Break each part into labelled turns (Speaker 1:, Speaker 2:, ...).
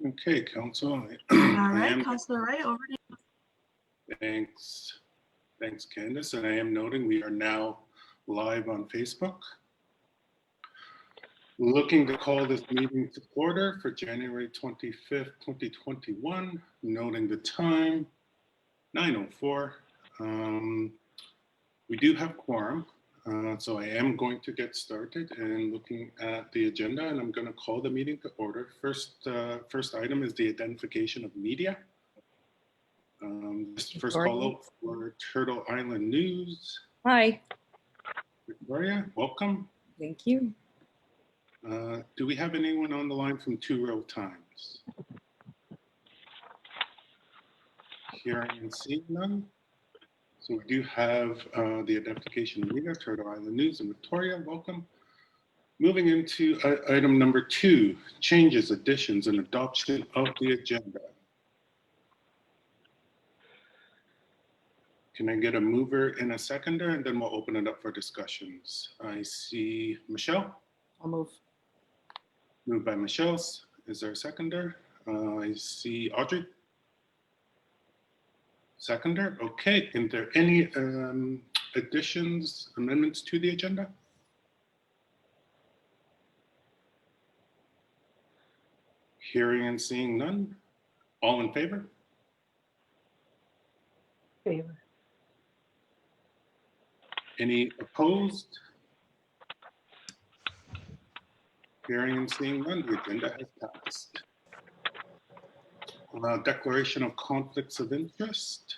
Speaker 1: Okay, Council.
Speaker 2: All right, Councilor Wright, over to you.
Speaker 1: Thanks, Candace. And I am noting we are now live on Facebook. Looking to call this meeting to order for January 25th, 2021, noting the time, 9:04. We do have quorum, so I am going to get started and looking at the agenda, and I'm going to call the meeting to order. First item is the identification of media. This first call out for Turtle Island News.
Speaker 3: Hi.
Speaker 1: Victoria, welcome.
Speaker 3: Thank you.
Speaker 1: Do we have anyone on the line from Two Row Times? Hearing and seeing none. So we do have the identification of media, Turtle Island News, and Victoria, welcome. Moving into item number 2, changes, additions, and adoption of the agenda. Can I get a mover and a seconder, and then we'll open it up for discussions. I see Michelle.
Speaker 3: I'll move.
Speaker 1: Moved by Michelle. Is there a seconder? I see Audrey. Seconder. Okay. Are there any additions, amendments to the agenda? Hearing and seeing none. All in favor?
Speaker 3: Favor.
Speaker 1: Any opposed? Hearing and seeing none, the agenda has passed. Declaration of conflicts of interest.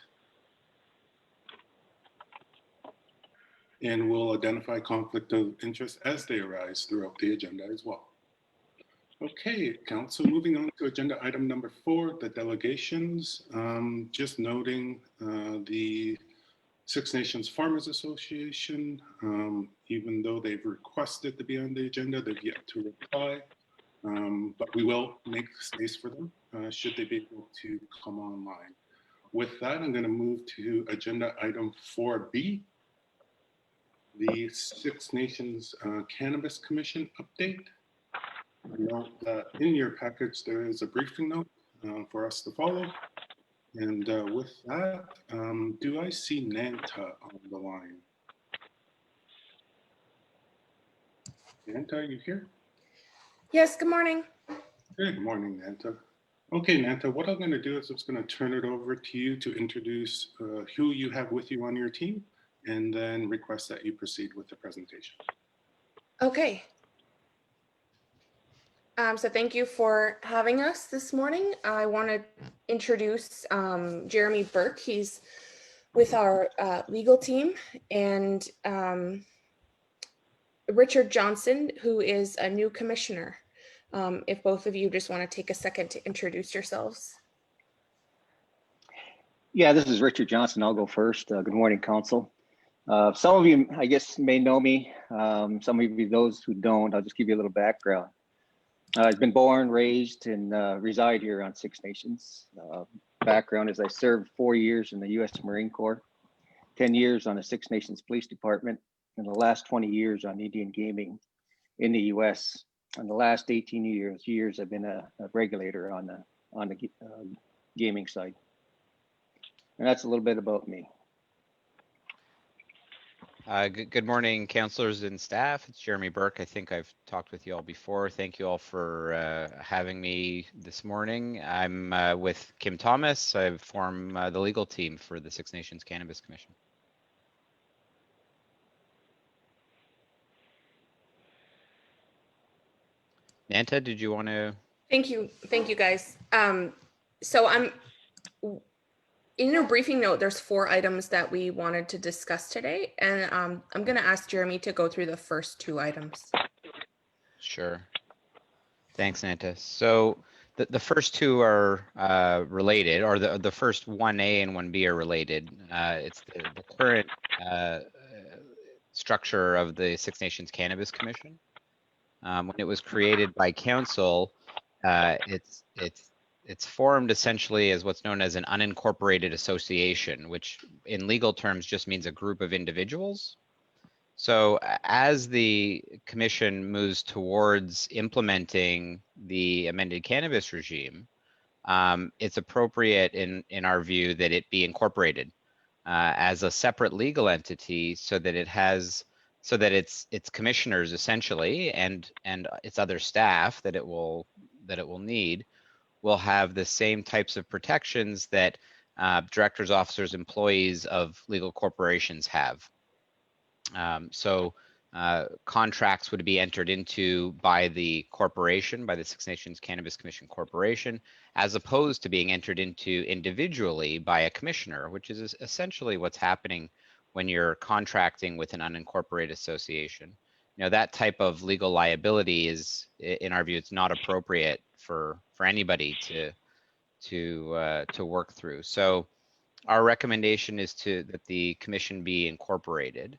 Speaker 1: And we'll identify conflict of interest as they arise throughout the agenda as well. Okay, Council, moving on to agenda item number 4, the delegations. Just noting the Six Nations Farmers Association, even though they've requested to be on the agenda, they've yet to reply. But we will make space for them should they be able to come online. With that, I'm going to move to agenda item 4B, the Six Nations Cannabis Commission update. Note that in your package there is a briefing note for us to follow. And with that, do I see Nanta on the line? Nanta, are you here?
Speaker 4: Yes, good morning.
Speaker 1: Good morning, Nanta. Okay, Nanta, what I'm going to do is I'm just going to turn it over to you to introduce who you have with you on your team, and then request that you proceed with the presentation.
Speaker 4: Okay. So thank you for having us this morning. I want to introduce Jeremy Burke. He's with our legal team, and Richard Johnson, who is a new commissioner. If both of you just want to take a second to introduce yourselves.
Speaker 5: Yeah, this is Richard Johnson. I'll go first. Good morning, Council. Some of you, I guess, may know me. Some of you, those who don't, I'll just give you a little background. I've been born, raised, and reside here on Six Nations. Background is I served 4 years in the U.S. Marine Corps, 10 years on the Six Nations Police Department, and the last 20 years on Indian gaming in the U.S. And the last 18 years I've been a regulator on the gaming side. And that's a little bit about me.
Speaker 6: Good morning, councillors and staff. It's Jeremy Burke. I think I've talked with you all before. Thank you all for having me this morning. I'm with Kim Thomas. I form the legal team for the Six Nations Cannabis Commission. Nanta, did you want to? Thank
Speaker 4: you guys. So I'm in your briefing note, there's 4 items that we wanted to discuss today, and I'm going to ask Jeremy to go through the first 2 items.
Speaker 6: Sure. Thanks, Nanta. So the first 2 are related, or the first 1A and 1B are related. It's the current structure of the Six Nations Cannabis Commission. When it was created by council, it's formed essentially as what's known as an unincorporated association, which in legal terms just means a group of individuals. So as the commission moves towards implementing the amended cannabis regime, it's appropriate in our view that it be incorporated as a separate legal entity so that its commissioners essentially and its other staff that it will need will have the same types of protections that directors, officers, employees of legal corporations have. So contracts would be entered into by the corporation, by the Six Nations Cannabis Commission Corporation, as opposed to being entered into individually by a commissioner, which is essentially what's happening when you're contracting with an unincorporated association. You know, that type of legal liability is, in our view, it's not appropriate for anybody to work through. So our recommendation is that the commission be incorporated.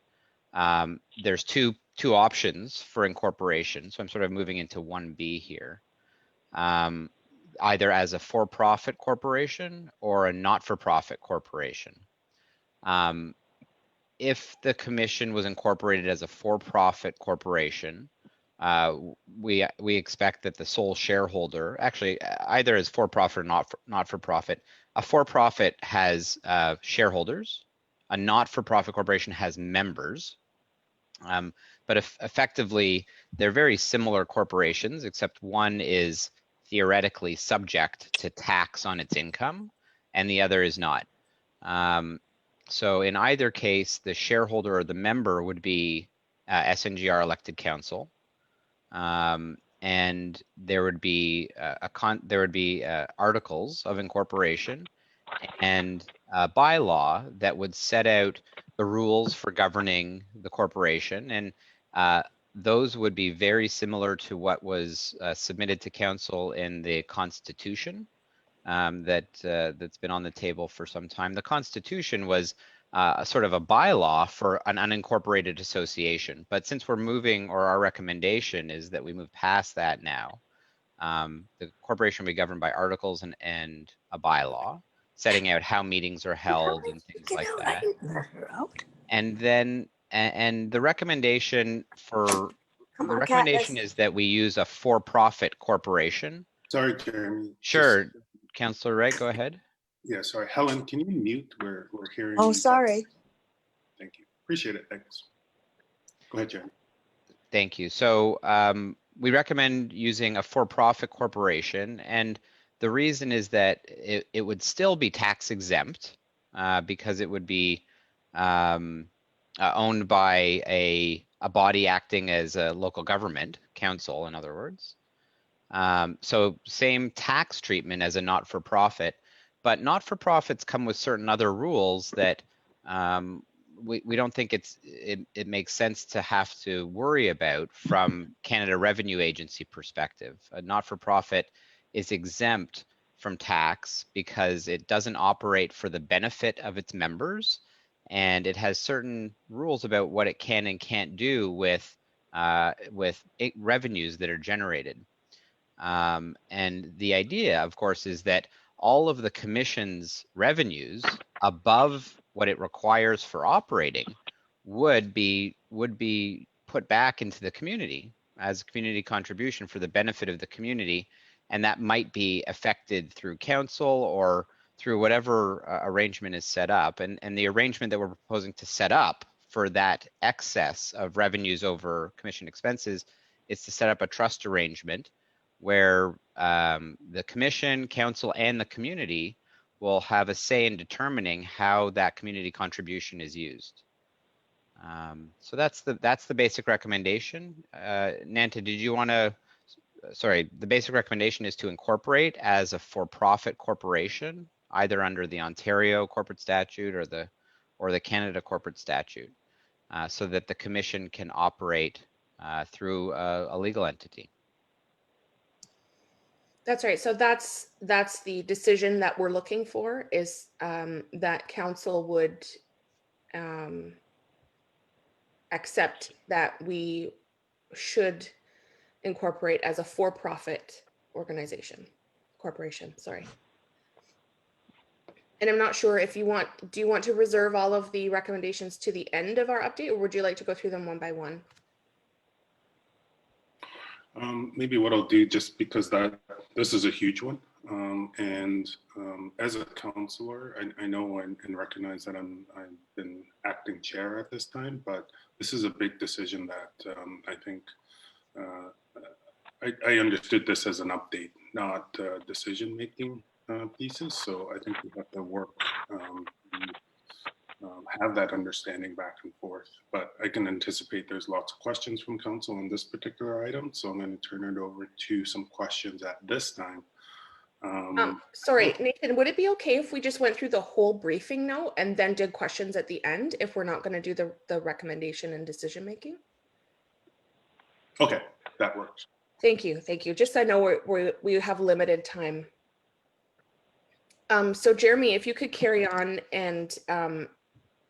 Speaker 6: There's two options for incorporation. So I'm sort of moving into 1B here. Either as a for-profit corporation or a not-for-profit corporation. If the commission was incorporated as a for-profit corporation, we expect that the sole shareholder, actually either as for-profit or not-for-profit, a for-profit has shareholders, a not-for-profit corporation has members, but effectively they're very similar corporations, except one is theoretically subject to tax on its income and the other is not. So in either case, the shareholder or the member would be SNGR elected council, and there would be articles of incorporation and a bylaw that would set out the rules for governing the corporation, and those would be very similar to what was submitted to council in the Constitution that's been on the table for some time. The Constitution was sort of a bylaw for an unincorporated association, but since we're moving, or our recommendation is that we move past that now, the corporation will be governed by articles and a bylaw, setting out how meetings are held and things like that. And then, and the recommendation is that we use a for-profit corporation.
Speaker 1: Sorry, Jeremy.
Speaker 6: Sure, Councillor Wright, go ahead.
Speaker 1: Yeah, sorry. Helen, can you mute? We're hearing.
Speaker 3: Oh, sorry.
Speaker 1: Thank you. Appreciate it. Thanks. Go ahead, Jeremy.
Speaker 6: Thank you. So we recommend using a for-profit corporation, and the reason is that it would still be tax exempt because it would be owned by a body acting as a local government, council in other words. So same tax treatment as a not-for-profit, but not-for-profits come with certain other rules that we don't think it makes sense to have to worry about from Canada Revenue Agency perspective. A not-for-profit is exempt from tax because it doesn't operate for the benefit of its members, and it has certain rules about what it can and can't do with revenues that are generated. And the idea, of course, is that all of the commission's revenues above what it requires for operating would be put back into the community as a community contribution for the benefit of the community, and that might be affected through council or through whatever arrangement is set up. And the arrangement that we're proposing to set up for that excess of revenues over commission expenses is to set up a trust arrangement where the commission, council, and the community will have a say in determining how that community contribution is used. So that's the basic recommendation. Nanta, did you want to? Sorry, the basic recommendation is to incorporate as a for-profit corporation, either under the Ontario corporate statute or the Canada corporate statute, so that the commission can operate through a legal entity.
Speaker 4: That's right. So that's the decision that we're looking for, is that council would accept that we should incorporate as a for-profit corporation, sorry. And I'm not sure if do you want to reserve all of the recommendations to the end of our update, or would you like to go through them one by one?
Speaker 1: Maybe what I'll do, just because this is a huge one, As a counselor, I know and recognize that I've been acting chair at this time, but this is a big decision that I think I understood this as an update, not decision-making pieces. So I think we have to work, have that understanding back and forth. But I can anticipate there's lots of questions from council on this particular item. So I'm going to turn it over to some questions at this time.
Speaker 4: Sorry, Nathan, would it be okay if we just went through the whole briefing note and then did questions at the end if we're not going to do the recommendation and decision making?
Speaker 1: Okay, that works.
Speaker 4: Thank you. Thank you. Just so I know we have limited time. So Jeremy, if you could carry on and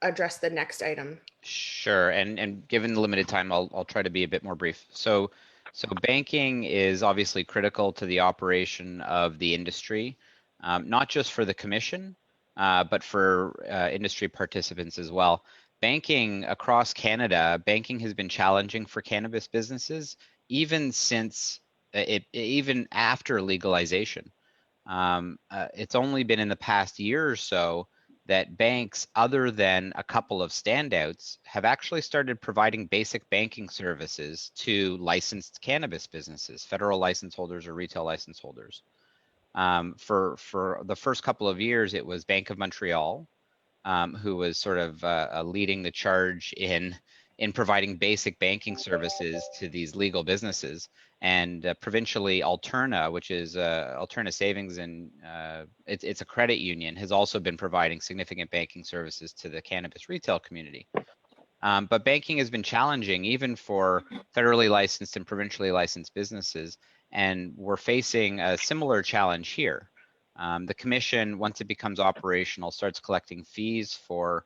Speaker 4: address the next item.
Speaker 6: Sure, and given the limited time, I'll try to be a bit more brief. So banking is obviously critical to the operation of the industry, not just for the commission, but for industry participants as well. Banking across Canada, banking has been challenging for cannabis businesses even since even after legalization. It's only been in the past year or so that banks, other than a couple of standouts, have actually started providing basic banking services to licensed cannabis businesses, federal license holders or retail license holders. For the first couple of years, it was Bank of Montreal, who was sort of leading the charge in providing basic banking services to these legal businesses. And provincially, Alterna, which is Alterna Savings, and it's a credit union, has also been providing significant banking services to the cannabis retail community. But banking has been challenging even for federally licensed and provincially licensed businesses, and we're facing a similar challenge here. The commission, once it becomes operational, starts collecting fees for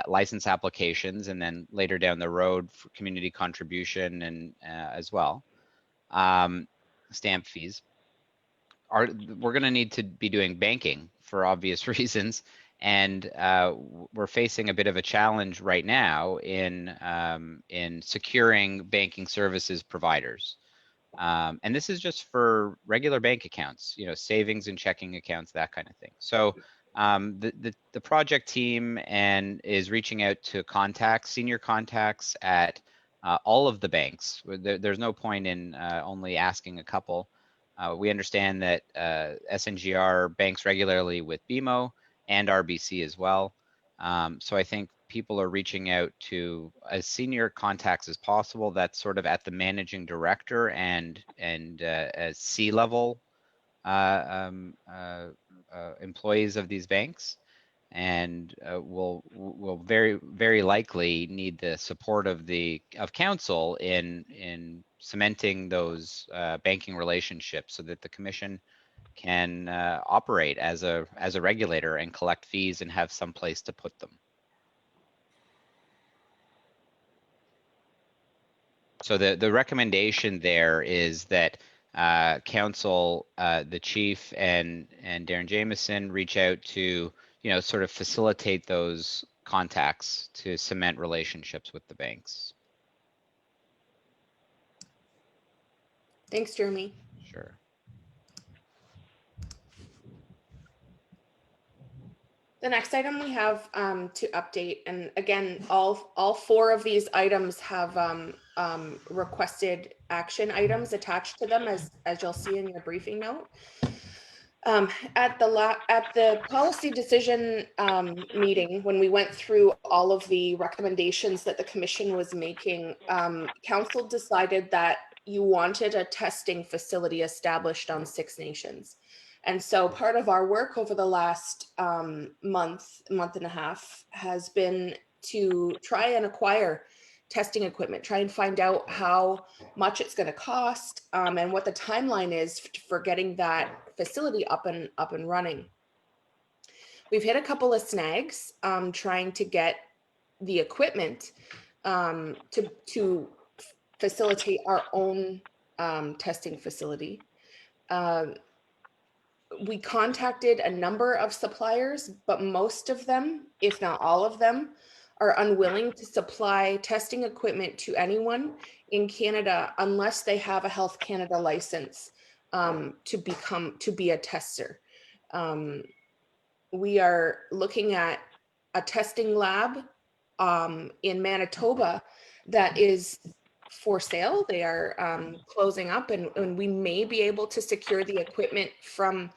Speaker 6: license applications, and then later down the road for community contribution and as well. Stamp fees. We're going to need to be doing banking for obvious reasons, and we're facing a bit of a challenge right now in securing banking services providers. And this is just for regular bank accounts, savings and checking accounts, that kind of thing. So the project team is reaching out to senior contacts at all of the banks. There's no point in only asking a couple. We understand that SNGR banks regularly with BMO and RBC as well. So I think people are reaching out to as senior contacts as possible. That's sort of at the managing director and as C-level employees of these banks, and will very, very likely need the support of council in cementing those banking relationships so that the commission can operate as a regulator and collect fees and have some place to put them. So the recommendation there is that council, the chief and Darren Jameson reach out to sort of facilitate those contacts to cement relationships with the banks.
Speaker 4: Thanks, Jeremy.
Speaker 6: Sure.
Speaker 4: The next item we have to update, and again, all four of these items have requested action items attached to them, as you'll see in your briefing note. At the policy decision meeting, when we went through all of the recommendations that the commission was making, council decided that you wanted a testing facility established on Six Nations. And so part of our work over the last month and a half has been to try and acquire testing equipment, try and find out how much it's going to cost and what the timeline is for getting that facility up and running. We've hit a couple of snags trying to get the equipment to facilitate our own testing facility. We contacted a number of suppliers, but most of them, if not all of them, are unwilling to supply testing equipment to anyone in Canada unless they have a Health Canada license to be a tester. We are looking at a testing lab in Manitoba that is for sale. They are closing up, and we may be able to secure the equipment from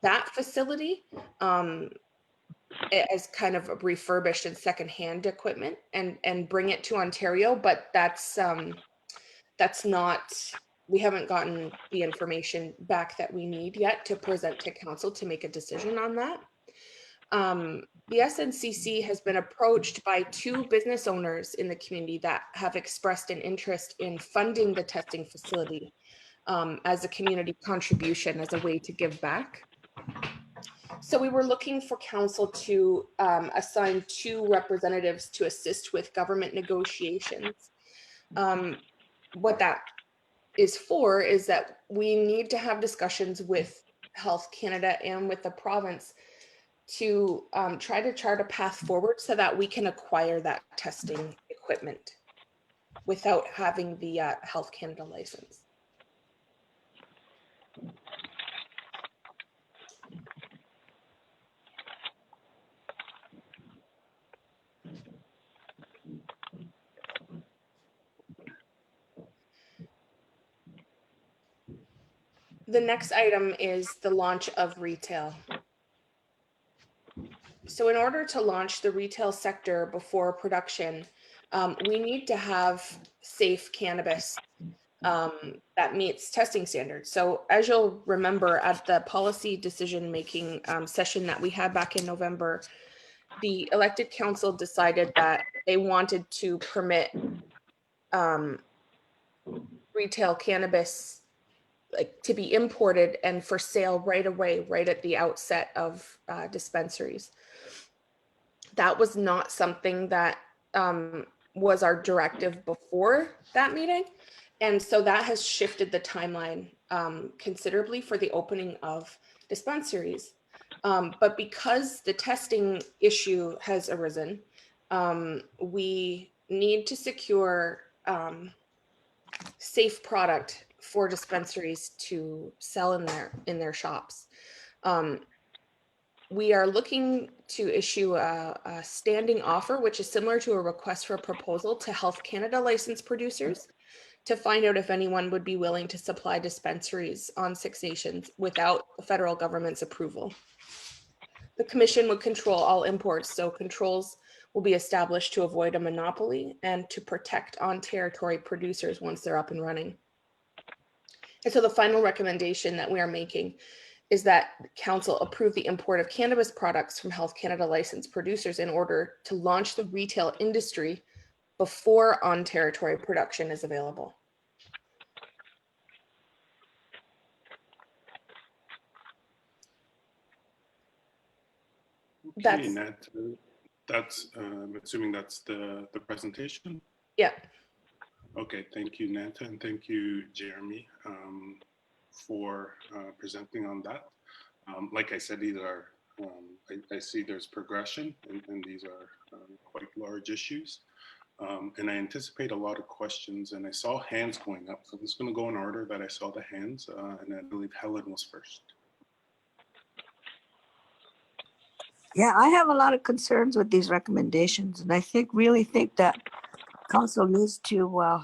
Speaker 4: that facility as kind of refurbished and secondhand equipment and bring it to Ontario. But that's not, we haven't gotten the information back that we need yet to present to council to make a decision on that. The SNCC has been approached by 2 business owners in the community that have expressed an interest in funding the testing facility as a community contribution, as a way to give back. So we were looking for council to assign 2 representatives to assist with government negotiations. What that is for is that we need to have discussions with Health Canada and with the province to try to chart a path forward so that we can acquire that testing equipment without having the Health Canada license. The next item is the launch of retail. So in order to launch the retail sector before production, we need to have safe cannabis that meets testing standards. So as you'll remember at the policy decision-making session that we had back in November, the elected council decided that they wanted to permit retail cannabis to be imported and for sale right away, right at the outset of dispensaries. That was not something that was our directive before that meeting. And so that has shifted the timeline considerably for the opening of dispensaries. But because the testing issue has arisen, we need to secure safe product for dispensaries to sell in their shops. We are looking to issue a standing offer, which is similar to a request for a proposal to Health Canada licensed producers, to find out if anyone would be willing to supply dispensaries on Six Nations without the federal government's approval. The commission would control all imports, so controls will be established to avoid a monopoly and to protect on-territory producers once they're up and running. And so the final recommendation that we are making is that council approve the import of cannabis products from Health Canada licensed producers in order to launch the retail industry before on-territory production is available.
Speaker 1: Okay, Nat, that's I'm assuming that's the presentation.
Speaker 4: Yeah.
Speaker 1: Okay, thank you, Nat, and thank you, Jeremy, for presenting on that. Like I said, these are I see there's progression, and these are quite large issues. And I anticipate a lot of questions, and I saw hands going up. So I'm just going to go in order that I saw the hands, and I believe Helen was first.
Speaker 3: Yeah, I have a lot of concerns with these recommendations, and I really think that council needs to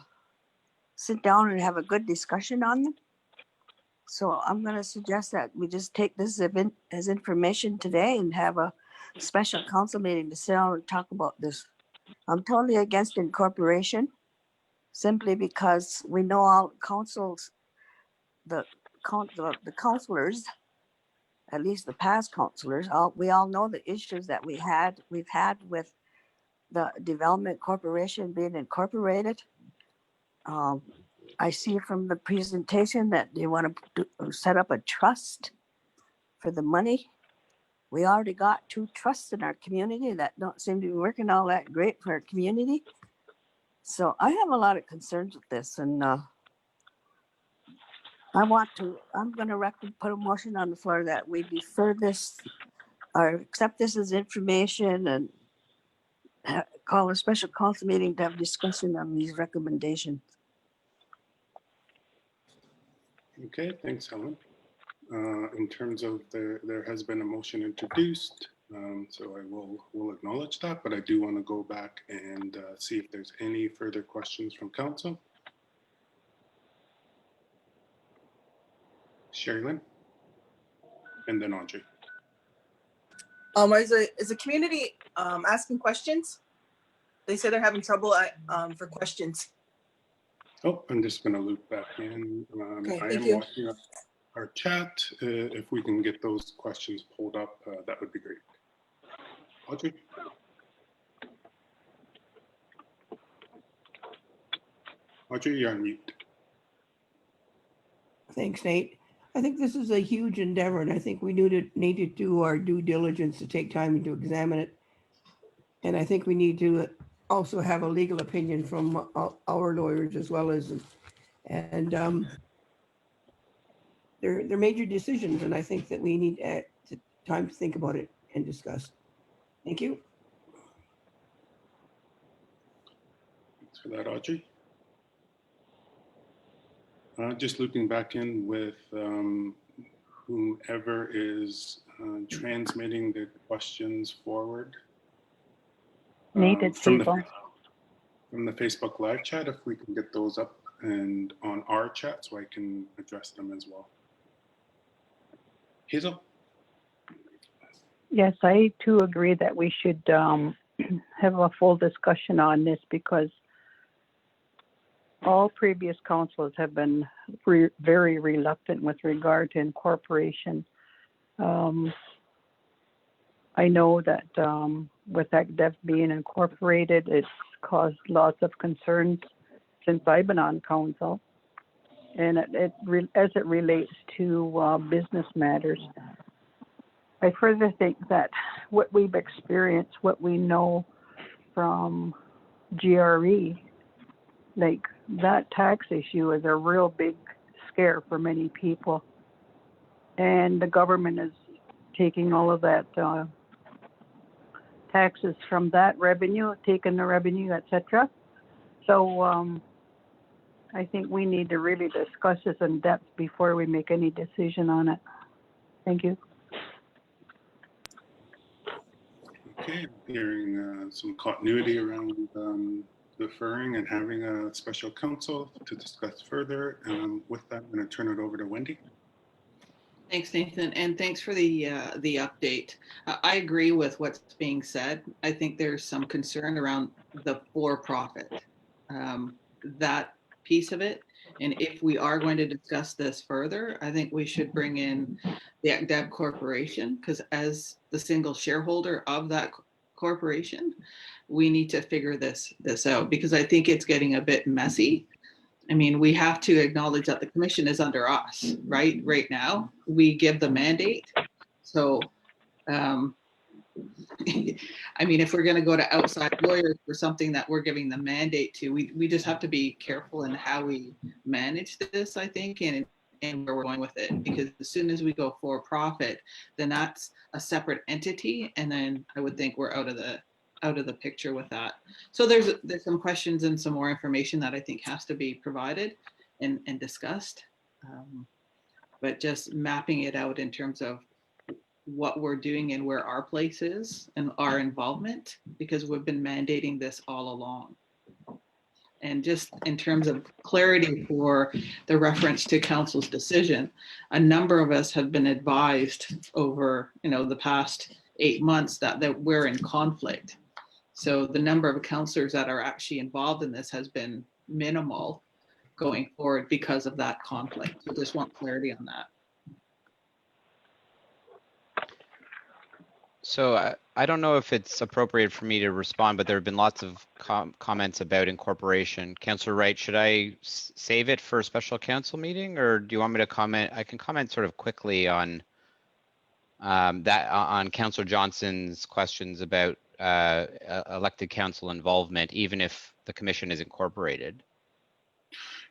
Speaker 3: sit down and have a good discussion on them. So I'm going to suggest that we just take this as information today and have a special council meeting to sit down and talk about this. I'm totally against incorporation, simply because we know all councils, the councilors, at least the past councilors, we all know the issues that we've had with the development corporation being incorporated. I see from the presentation that they want to set up a trust for the money. We already got 2 trusts in our community that don't seem to be working all that great for our community. So I have a lot of concerns with this, and I'm going to put a motion on the floor that we defer this or accept this as information and call a special council meeting to have discussion on these recommendations.
Speaker 1: Okay, thanks, Helen. In terms of there has been a motion introduced, so I will acknowledge that, but I do want to go back and see if there's any further questions from council. Sherry Lynn, and then Audrey.
Speaker 7: Is the community asking questions? They say they're having trouble for questions.
Speaker 1: Oh, I'm just going to loop back in.
Speaker 7: Okay,
Speaker 1: I
Speaker 7: thank
Speaker 1: am
Speaker 7: you.
Speaker 1: watching our chat. If we can get those questions pulled up, that would be great. Audrey? Audrey, you're on mute.
Speaker 8: Thanks, Nate. I think this is a huge endeavor, and I think we need to do our due diligence to take time to examine it. And I think we need to also have a legal opinion from our lawyers as well as, and they're major decisions, and I think that we need time to think about it and discuss. Thank you.
Speaker 1: Thanks for that, Audrey. Just looping back in with whomever is transmitting the questions forward.
Speaker 9: Nate, it's
Speaker 1: from
Speaker 9: Hazel.
Speaker 1: From the Facebook live chat, if we can get those up and on our chat so I can address them as well. Hazel?
Speaker 9: Yes, I too agree that we should have a full discussion on this, because all previous councils have been very reluctant with regard to incorporation. I know that with ACDEF being incorporated, it's caused lots of concerns since I've been on council, and as it relates to business matters. I further think that what we've experienced, what we know from GRE, like that tax issue is a real big scare for many people. And the government is taking all of that taxes from that revenue, taking the revenue, etc. So I think we need to really discuss this in depth before we make any decision on it. Thank you.
Speaker 1: Okay, hearing some continuity around deferring and having a special counsel to discuss further. With that, I'm going to turn it over to Wendy.
Speaker 10: Thanks, Nathan, and thanks for the update. I agree with what's being said. I think there's some concern around the for-profit, that piece of it. And if we are going to discuss this further, I think we should bring in the ACDEB Corporation, because as the single shareholder of that corporation, we need to figure this out, because I think it's getting a bit messy. I mean, we have to acknowledge that the commission is under us, right? Right now, we give the mandate. So, I mean, if we're going to go to outside lawyers for something that we're giving the mandate to, we just have to be careful in how we manage this, I think, and where we're going with it. Because as soon as we go for profit, then that's a separate entity, and then I would think we're out of the picture with that. So there's some questions and some more information that I think has to be provided and discussed, but just mapping it out in terms of what we're doing and where our place is and our involvement, because we've been mandating this all along. And just in terms of clarity for the reference to council's decision, a number of us have been advised over, the past 8 months that we're in conflict. So the number of councillors that are actually involved in this has been minimal going forward because of that conflict. So just want clarity on that.
Speaker 6: So I don't know if it's appropriate for me to respond, but there have been lots of comments about incorporation. Councillor Wright, should I save it for a special council meeting, or do you want me to comment? I can comment sort of quickly on on Councillor Johnson's questions about elected council involvement, even if the commission is incorporated.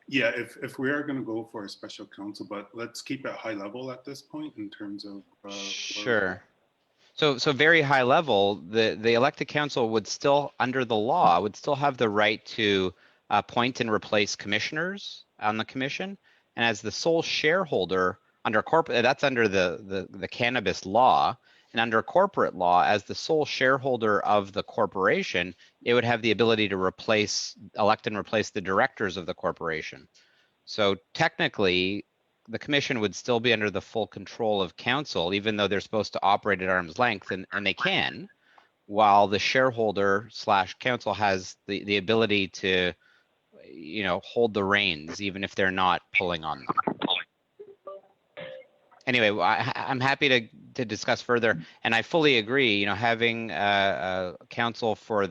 Speaker 1: Yeah, if we are going to go for a special council, but let's keep it high level at this point in terms of.
Speaker 6: Sure. So very high level, the elected council would still, under the law, would still have the right to appoint and replace commissioners on the commission. And as the sole shareholder under corporate, that's under the cannabis law. And under corporate law, as the sole shareholder of the corporation, it would have the ability to elect and replace the directors of the corporation. So technically, the commission would still be under the full control of council, even though they're supposed to operate at arm's length, and they can, while the shareholder / council has the ability to, hold the reins, even if they're not pulling on them. Anyway, I'm happy to discuss further, and I fully agree. Having counsel for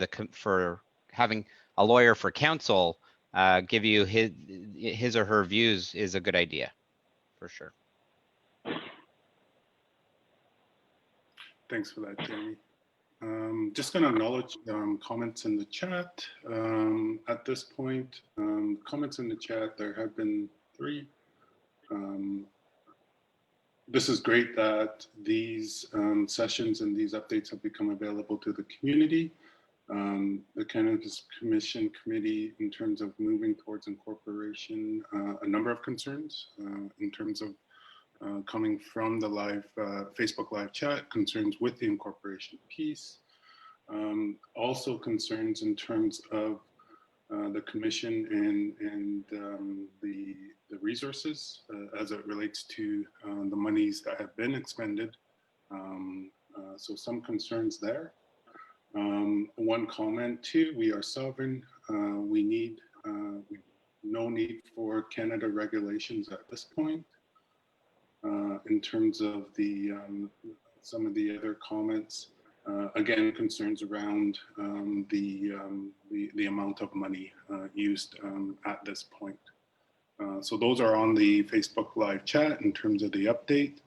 Speaker 6: having a lawyer for counsel give you his or her views is a good idea, for sure.
Speaker 1: Thanks for that, Jeremy. Just going to acknowledge comments in the chat. At this point, comments in the chat, there have been 3. This is great that these sessions and these updates have become available to the community. The Cannabis Commission Committee, in terms of moving towards incorporation, a number of concerns in terms of coming from the live Facebook live chat, concerns with the incorporation piece. Also concerns in terms of the commission and the resources as it relates to the monies that have been expended. So some concerns there. One comment too, we are sovereign. We need no need for Canada regulations at this point. In terms of the some of the other comments, again, concerns around the amount of money used at this point. So those are on the Facebook live chat in terms of the update.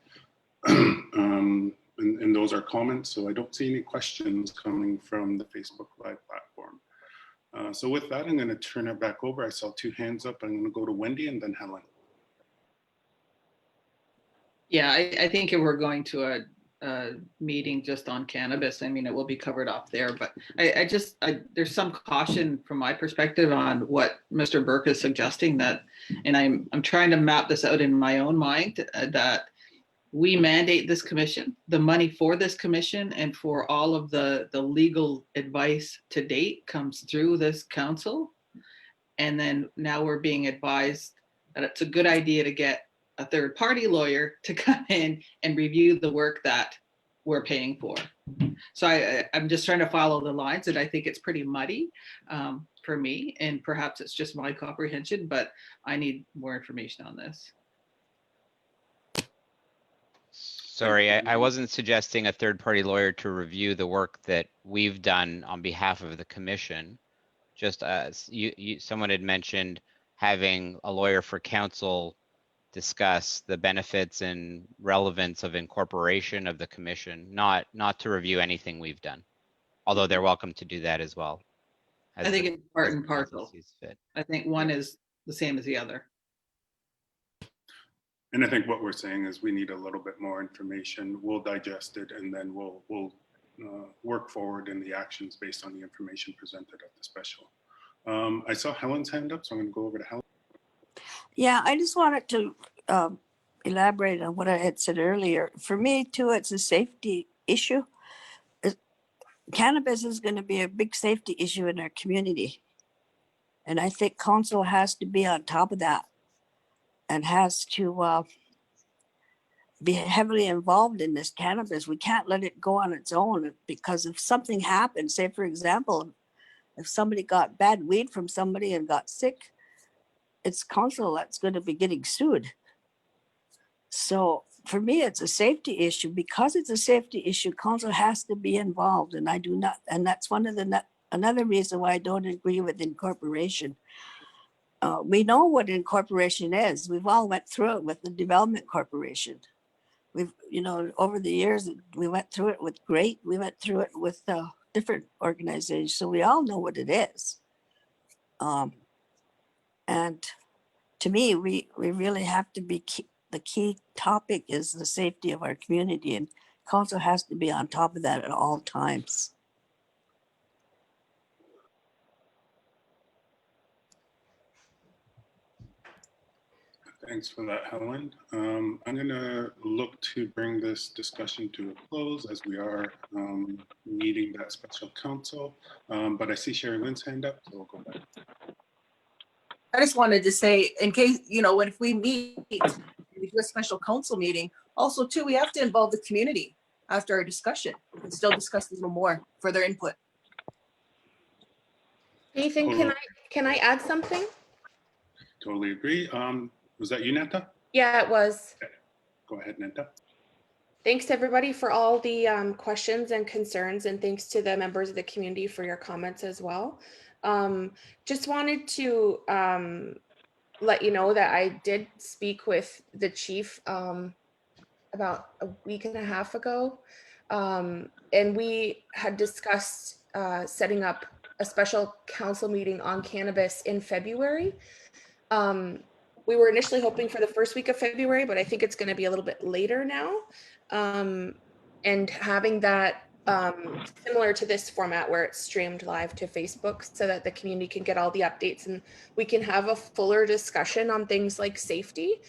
Speaker 1: And those are comments. So I don't see any questions coming from the Facebook live platform. So with that, I'm going to turn it back over. I saw 2 hands up. I'm going to go to Wendy and then Helen.
Speaker 10: Yeah, I think if we're going to a meeting just on cannabis, I mean, it will be covered off there, but I there's some caution from my perspective on what Mr. Burke is suggesting, that, and I'm trying to map this out in my own mind, that we mandate this commission, the money for this commission and for all of the legal advice to date comes through this council. And then now we're being advised that it's a good idea to get a third party lawyer to come in and review the work that we're paying for. So I'm just trying to follow the lines, and I think it's pretty muddy for me, and perhaps it's just my comprehension, but I need more information on this.
Speaker 6: Sorry, I wasn't suggesting a third-party lawyer to review the work that we've done on behalf of the commission. Just as someone had mentioned, having a lawyer for counsel discuss the benefits and relevance of incorporation of the commission, not to review anything we've done, although they're welcome to do that as well.
Speaker 10: I think it's part and parcel. I think one is the same as the other.
Speaker 1: And I think what we're saying is we need a little bit more information. We'll digest it, and then we'll work forward in the actions based on the information presented at the special. I saw Helen's hand up, so I'm going to go over to Helen.
Speaker 3: Yeah, I just wanted to elaborate on what I had said earlier. For me, too, it's a safety issue. Cannabis is going to be a big safety issue in our community. And I think council has to be on top of that and has to be heavily involved in this cannabis. We can't let it go on its own, because if something happens, say, for example, if somebody got bad weed from somebody and got sick, it's council that's going to be getting sued. So for me, it's a safety issue. Because it's a safety issue, council has to be involved, and I do not. And that's one of another reason why I don't agree with incorporation. We know what incorporation is. We've all went through it with the development corporation. We've, over the years, we went through it with GREAT. We went through it with different organizations. So we all know what it is. And to me, we really have to be, the key topic is the safety of our community, and council has to be on top of that at all times.
Speaker 1: Thanks for that, Helen. I'm going to look to bring this discussion to a close as we are meeting that special counsel. But I see Sherry Lynn's hand up, so we'll go back.
Speaker 7: I just wanted to say, in case, if we meet, we do a special council meeting, also too, we have to involve the community after our discussion. We can still discuss a little more for their input.
Speaker 4: Nathan, can I add something?
Speaker 1: Totally agree. Was that you, Nenta?
Speaker 4: Yeah, it was.
Speaker 1: Okay. Go ahead, Nenta.
Speaker 4: Thanks everybody for all the questions and concerns, and thanks to the members of the community for your comments as well. Just wanted to let you know that I did speak with the chief about a week and a half ago, and we had discussed setting up a special council meeting on cannabis in February. We were initially hoping for the first week of February, but I think it's going to be a little bit later now. And having that similar to this format where it's streamed live to Facebook so that the community can get all the updates and we can have a fuller discussion on things like safety.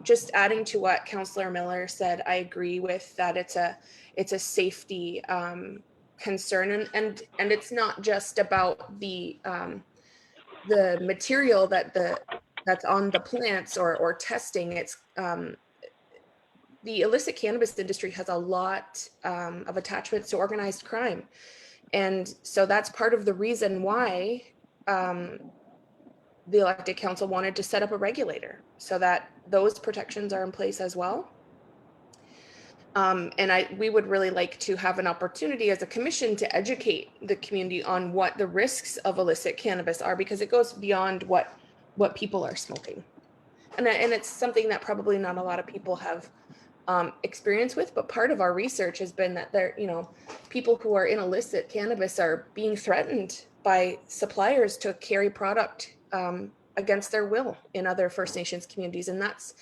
Speaker 4: Just adding to what Councillor Miller said, I agree with that. It's a safety concern, and it's not just about the material that's on the plants or testing. It's the illicit cannabis industry has a lot of attachments to organized crime. And so that's part of the reason why the elected council wanted to set up a regulator so that those protections are in place as well. And we would really like to have an opportunity as a commission to educate the community on what the risks of illicit cannabis are, because it goes beyond what people are smoking. And it's something that probably not a lot of people have experience with, but part of our research has been that people who are in illicit cannabis are being threatened by suppliers to carry product against their will in other First Nations communities. And that's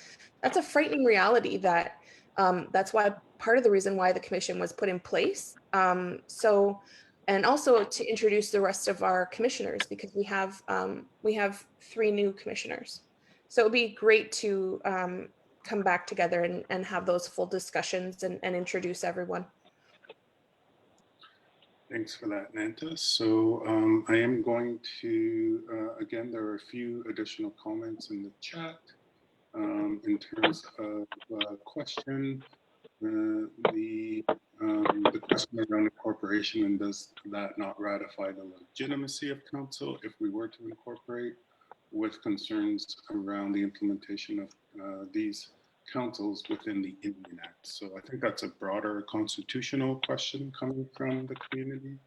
Speaker 4: a frightening reality that's why part of the reason why the commission was put in place. And also to introduce the rest of our commissioners, because we have 3 new commissioners. So it'd be great to come back together and have those full discussions and introduce everyone.
Speaker 1: Thanks for that, Nanta. So I am going to, again, there are a few additional comments in the chat in terms of question. The question around incorporation, and does that not ratify the legitimacy of council if we were to incorporate, with concerns around the implementation of these councils within the Indian Act. So I think that's a broader constitutional question coming from the community.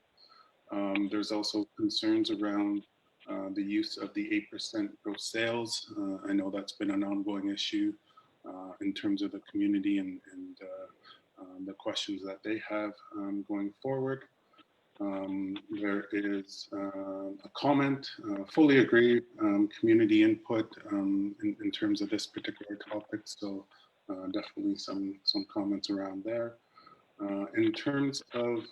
Speaker 1: There's also concerns around the use of the 8% gross sales. I know that's been an ongoing issue in terms of the community and the questions that they have going forward. There is a comment, fully agree, community input in terms of this particular topic. So definitely some comments around there. In terms of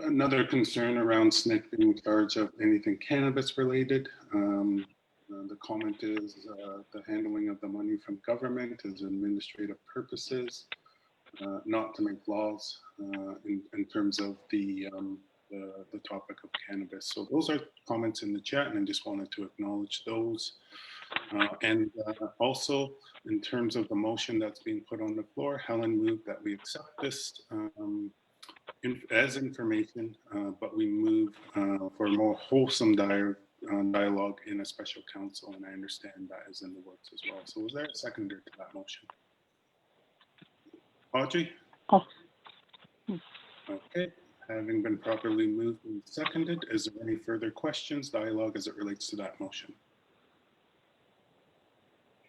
Speaker 1: another concern around SNGREC being in charge of anything cannabis related. The comment is the handling of the money from government is administrative purposes, not to make laws in terms of the topic of cannabis. So those are comments in the chat, and I just wanted to acknowledge those. And also, in terms of the motion that's being put on the floor, Helen moved that we accept this as information, but we move for a more wholesome dialogue in a special council, and I understand that is in the works as well. So was there a seconder to that motion? Audrey?
Speaker 9: Oh.
Speaker 1: Okay, having been properly moved and seconded, is there any further questions, dialogue as it relates to that motion?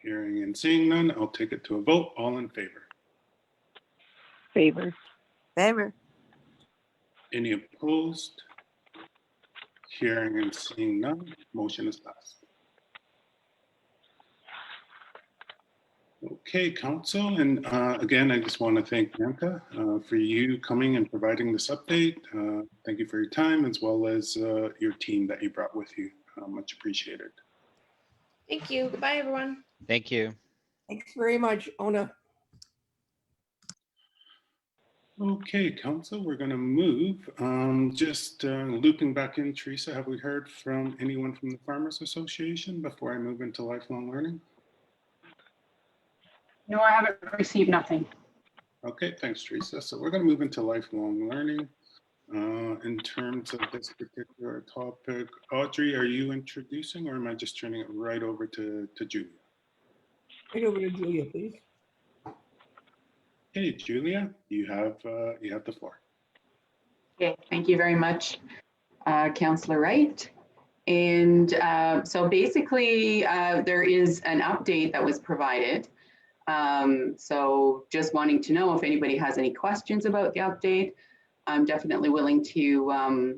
Speaker 1: Hearing and seeing none, I'll take it to a vote. All in favor?
Speaker 9: Favor.
Speaker 3: Favor.
Speaker 1: Any opposed? Hearing and seeing none, motion is passed. Okay, Council, and again, I just want to thank Nanta for you coming and providing this update. Thank you for your time, as well as your team that you brought with you. Much appreciated.
Speaker 4: Thank you. Goodbye, everyone.
Speaker 6: Thank you.
Speaker 8: Thanks very much, Ona.
Speaker 1: Okay, Council, we're going to move. Just looping back in, Teresa, have we heard from anyone from the Farmers Association before I move into lifelong learning?
Speaker 11: No, I haven't received nothing.
Speaker 1: Okay, thanks, Teresa. So we're going to move into lifelong learning. In terms of this particular topic, Audrey, are you introducing or am I just turning it right over to Julia?
Speaker 8: Right over to Julia, please.
Speaker 1: Hey, Julia, you have the floor.
Speaker 11: Okay, thank you very much, Councillor Wright. And so basically, there is an update that was provided. So just wanting to know if anybody has any questions about the update. I'm definitely willing to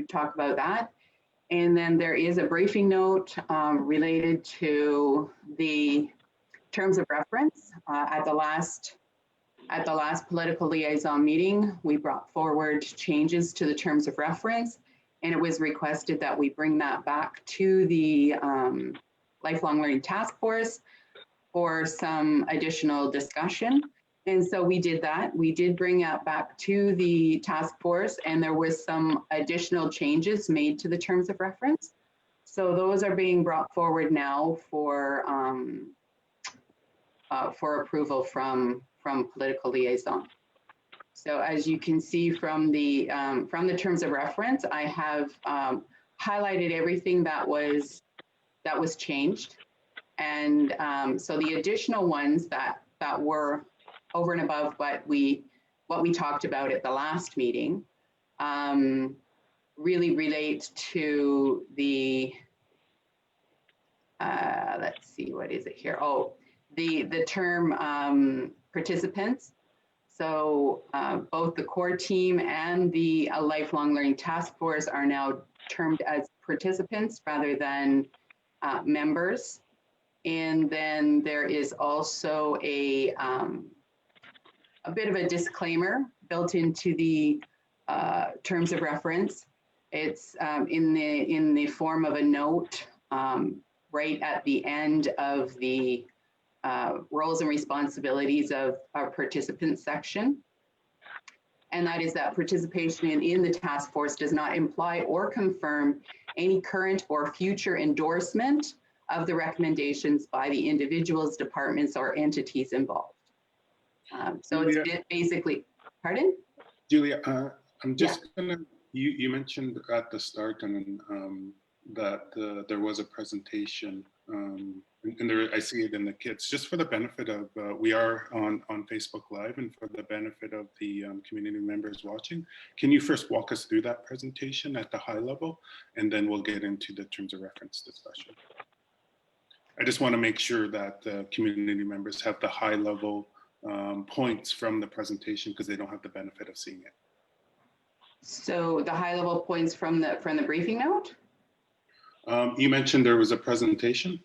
Speaker 11: talk about that. And then there is a briefing note related to the terms of reference. At the last political liaison meeting, we brought forward changes to the terms of reference, and it was requested that we bring that back to the Lifelong Learning Task Force for some additional discussion. And so we did that. We did bring it back to the task force, and there was some additional changes made to the terms of reference. So those are being brought forward now for approval from political liaison. So as you can see from the terms of reference, I have highlighted everything that was changed, and so the additional ones that were over and above what we talked about at the last meeting really relate to the let's see, what is it here? Oh, the term participants. So both the core team and the Lifelong Learning Task Force are now termed as participants rather than members. And then there is also a bit of a disclaimer built into the terms of reference. It's in the form of a note right at the end of the roles and responsibilities of our participants section. And that is that participation in the task force does not imply or confirm any current or future endorsement of the recommendations by the individuals, departments, or entities involved. So
Speaker 1: Julia,
Speaker 11: it's basically, pardon?
Speaker 1: Julia, I'm just gonna, you mentioned at the start and that there was a presentation and there, I see it in the kits, just for the benefit of, we are on Facebook Live, and for the benefit of the community members watching, can you first walk us through that presentation at the high level, and then we'll get into the terms of reference discussion. I just want to make sure that the community members have the high level points from the presentation, because they don't have the benefit of seeing it.
Speaker 11: So the high level points from the briefing note?
Speaker 1: You mentioned there was a presentation?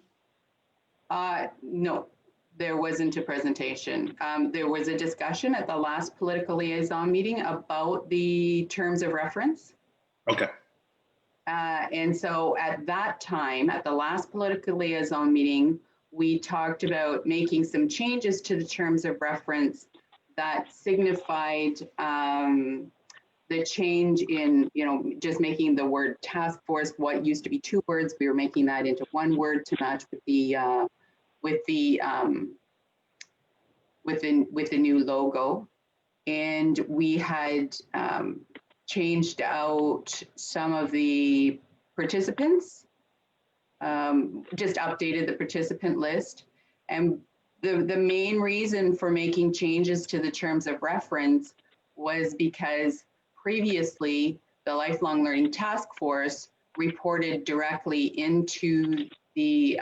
Speaker 11: No, there wasn't a presentation. There was a discussion at the last political liaison meeting about the terms of reference.
Speaker 1: Okay.
Speaker 11: And so at that time, at the last political liaison meeting, we talked about making some changes to the terms of reference that signified the change in, just making the word task force, what used to be two words, we were making that into one word to match with the new logo. And we had changed out some of the participants, just updated the participant list. And the main reason for making changes to the terms of reference was because previously the Lifelong Learning Task Force reported directly into the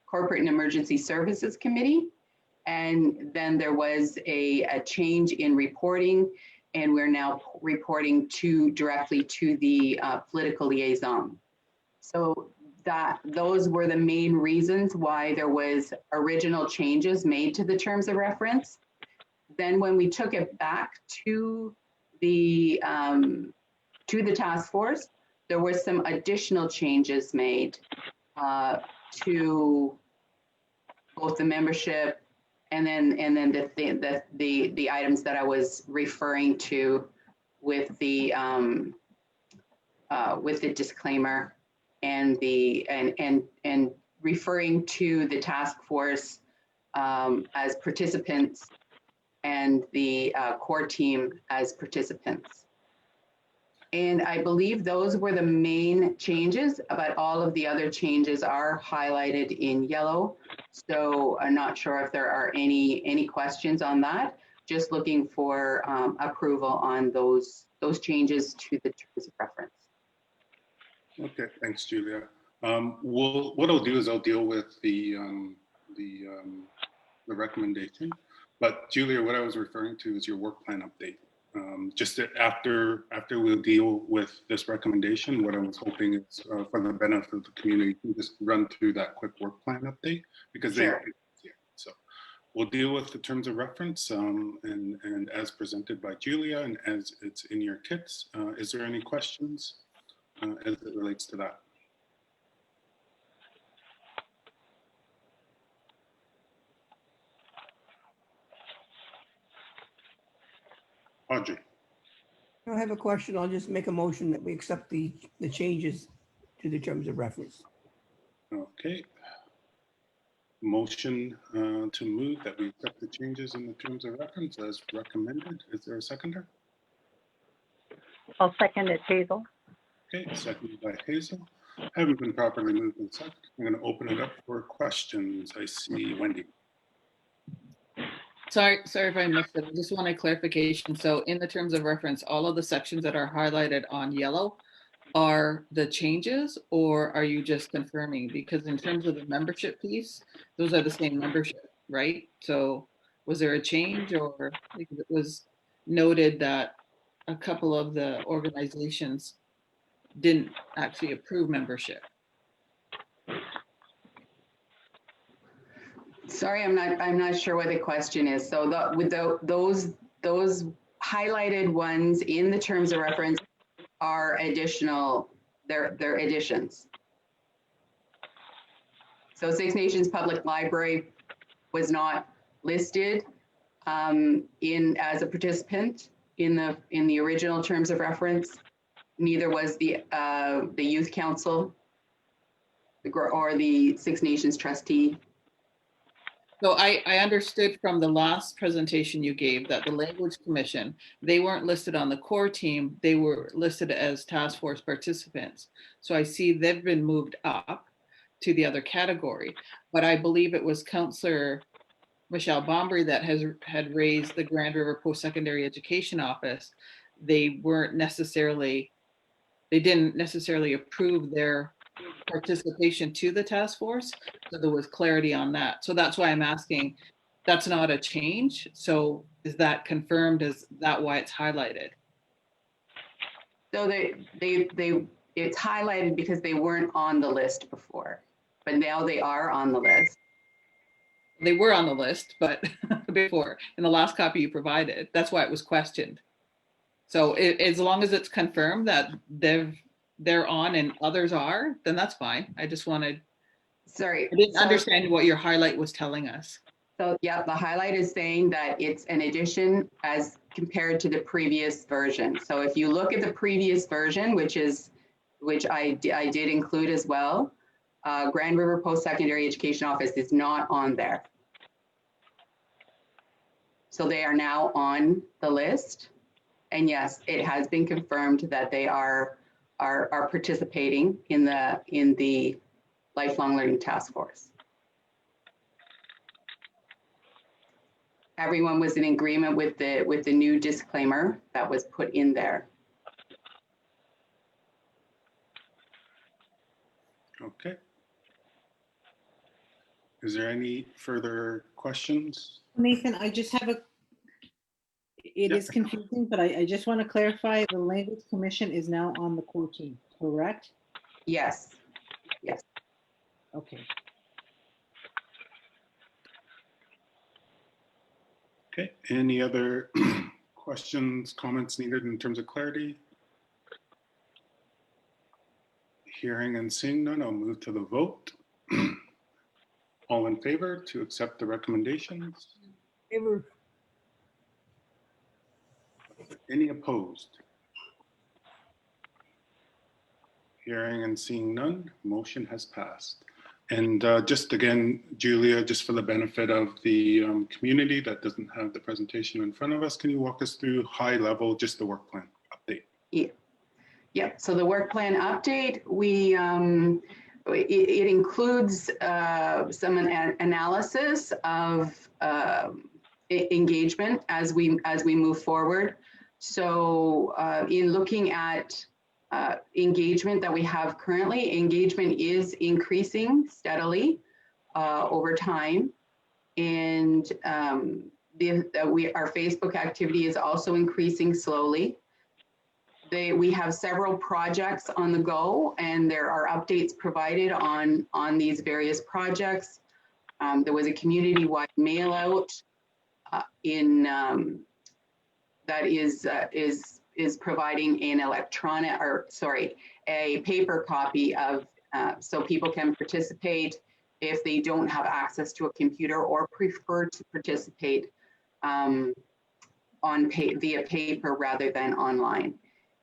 Speaker 11: Corporate and Emergency Services Committee. And then there was a change in reporting, and we're now reporting directly to the political liaison. So those were the main reasons why there was original changes made to the terms of reference. Then when we took it back to the task force, there were some additional changes made to both the membership and then the items that I was referring to with the disclaimer and referring to the task force as participants and the core team as participants. And I believe those were the main changes, but all of the other changes are highlighted in yellow. So I'm not sure if there are any questions on that. Just looking for approval on those changes to the terms of reference.
Speaker 1: Okay, thanks, Julia. What I'll do is I'll deal with the recommendation. But Julia, what I was referring to is your work plan update. Just that after we'll deal with this recommendation, what I was hoping is for the benefit of the community, to just run through that quick work plan update because
Speaker 11: Sure.
Speaker 1: So we'll deal with the terms of reference and as presented by Julia and as it's in your kits. Is there any questions as it relates to that? Audrey.
Speaker 8: I have a question. I'll just make a motion that we accept the changes to the terms of reference.
Speaker 1: Okay. Motion to move that we accept the changes in the terms of reference as recommended. Is there a seconder?
Speaker 9: I'll second it, Hazel.
Speaker 1: Okay, seconded by Hazel. Haven't been properly moved and seconded. I'm going to open it up for questions. I see Wendy.
Speaker 10: Sorry if I missed it. I just want a clarification. So in the terms of reference, all of the sections that are highlighted on yellow are the changes, or are you just confirming? Because in terms of the membership piece, those are the same membership, right? So was there a change, or because it was noted that a couple of the organizations didn't actually approve membership?
Speaker 11: Sorry, I'm not sure what the question is. So those highlighted ones in the terms of reference are additional, they're additions. So Six Nations Public Library was not listed as a participant in the original terms of reference. Neither was the Youth Council or the Six Nations trustee.
Speaker 10: So I understood from the last presentation you gave that the Language Commission, they weren't listed on the core team, they were listed as task force participants. So I see they've been moved up to the other category, but I believe it was Councillor Michelle Bombry that had raised the Grand River Post-Secondary Education Office. They didn't necessarily approve their participation to the task force, so there was clarity on that. So that's why I'm asking, that's not a change. So is that confirmed? Is that why it's highlighted?
Speaker 11: So it's highlighted because they weren't on the list before, but now they are on the list.
Speaker 10: They were on the list, but before, in the last copy you provided, that's why it was questioned. So as long as it's confirmed that they're on and others are, then that's fine. I just wanted,
Speaker 11: sorry,
Speaker 10: I didn't understand what your highlight was telling us.
Speaker 11: So yeah, the highlight is saying that it's an addition as compared to the previous version. So if you look at the previous version, which I did include as well, Grand River Post-Secondary Education Office is not on there. So they are now on the list. And yes, it has been confirmed that they are participating in the Lifelong Learning Task Force. Everyone was in agreement with the new disclaimer that was put in there.
Speaker 1: Okay. Is there any further questions?
Speaker 12: Nathan, I just have it is confusing, but I just want to clarify, the Language Commission is now on the core team, correct?
Speaker 11: Yes, yes.
Speaker 12: Okay.
Speaker 1: Okay, any other questions, comments needed in terms of clarity? Hearing and seeing none, I'll move to the vote. favor to accept the recommendations?
Speaker 8: Favor.
Speaker 1: Any opposed? Hearing and seeing none, motion has passed. And just again, Julia, just for the benefit of the community that doesn't have the presentation in front of us, can you walk us through high level, just the work plan update?
Speaker 11: Yeah, so the work plan update, it includes some analysis of engagement as we move forward. So in looking at engagement that we have currently, engagement is increasing steadily over time. And our Facebook activity is also increasing slowly. We have several projects on the go, and there are updates provided on these various projects. There was a community-wide mail out that is providing an a paper copy of, so people can participate if they don't have access to a computer or prefer to participate via paper rather than online.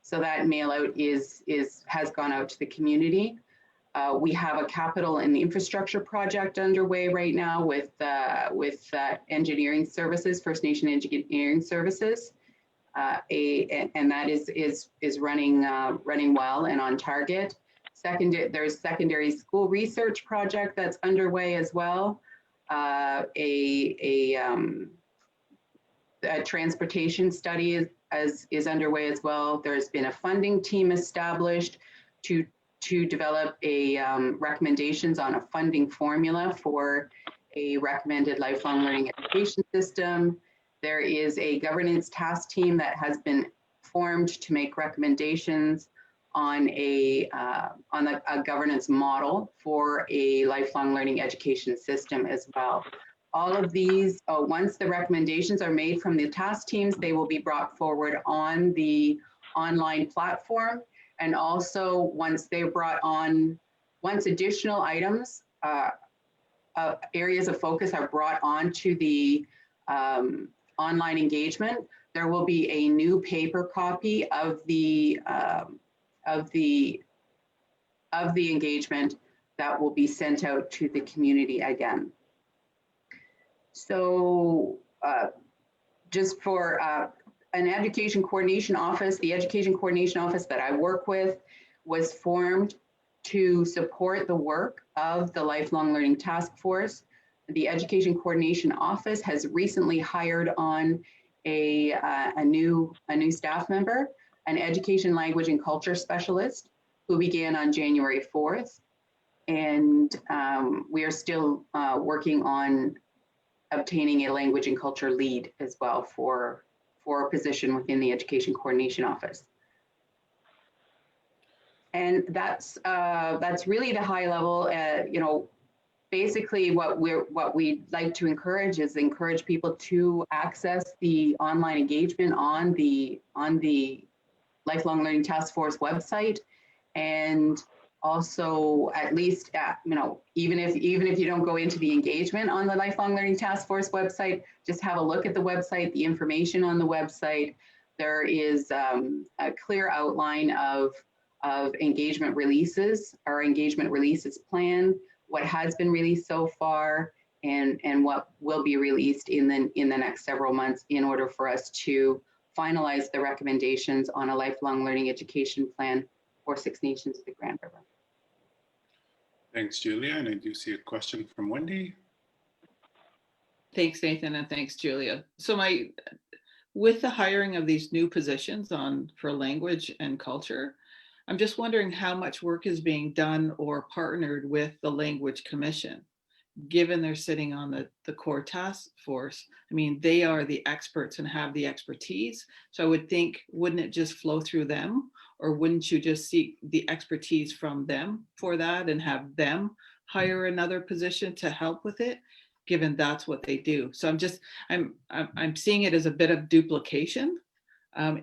Speaker 11: So that mail out has gone out to the community. We have a capital and infrastructure project underway right now with engineering services, First Nation engineering services, and that is running well and on target. There's secondary school research project that's underway as well. A transportation study is underway as well. There's been a funding team established to develop recommendations on a funding formula for a recommended lifelong learning education system. There is a governance task team that has been formed to make recommendations on a governance model for a lifelong learning education system as well. All of these, once the recommendations are made from the task teams, they will be brought forward on the online platform. And also once they're brought on, once additional items, areas of focus are brought onto the online engagement, there will be a new paper copy of the engagement that will be sent out to the community again. So just for an education coordination office, the education coordination office that I work with was formed to support the work of the Lifelong Learning Task Force. The education coordination office has recently hired on a new staff member, an education language and culture specialist who began on January 4th. And we are still working on obtaining a language and culture lead as well for a position within the education coordination office. And that's really the high level. Basically what we'd like to encourage people to access the online engagement on the Lifelong Learning Task Force website, and also at least even if you don't go into the engagement on the Lifelong Learning Task Force website, just have a look at the website, the information on the website. There is a clear outline of engagement releases, our engagement releases plan, what has been released so far, and what will be released in the next several months in order for us to finalize the recommendations on a lifelong learning education plan for Six Nations of the Grand River.
Speaker 1: Thanks, Julia. And I do see a question from Wendy.
Speaker 10: Thanks, Nathan, and thanks, Julia. So with the hiring of these new positions for language and culture, I'm just wondering how much work is being done or partnered with the Language Commission, given they're sitting on the core task force. I mean, they are the experts and have the expertise. So I would think, wouldn't it just flow through them? Or wouldn't you just seek the expertise from them for that and have them hire another position to help with it, given that's what they do? So I'm seeing it as a bit of duplication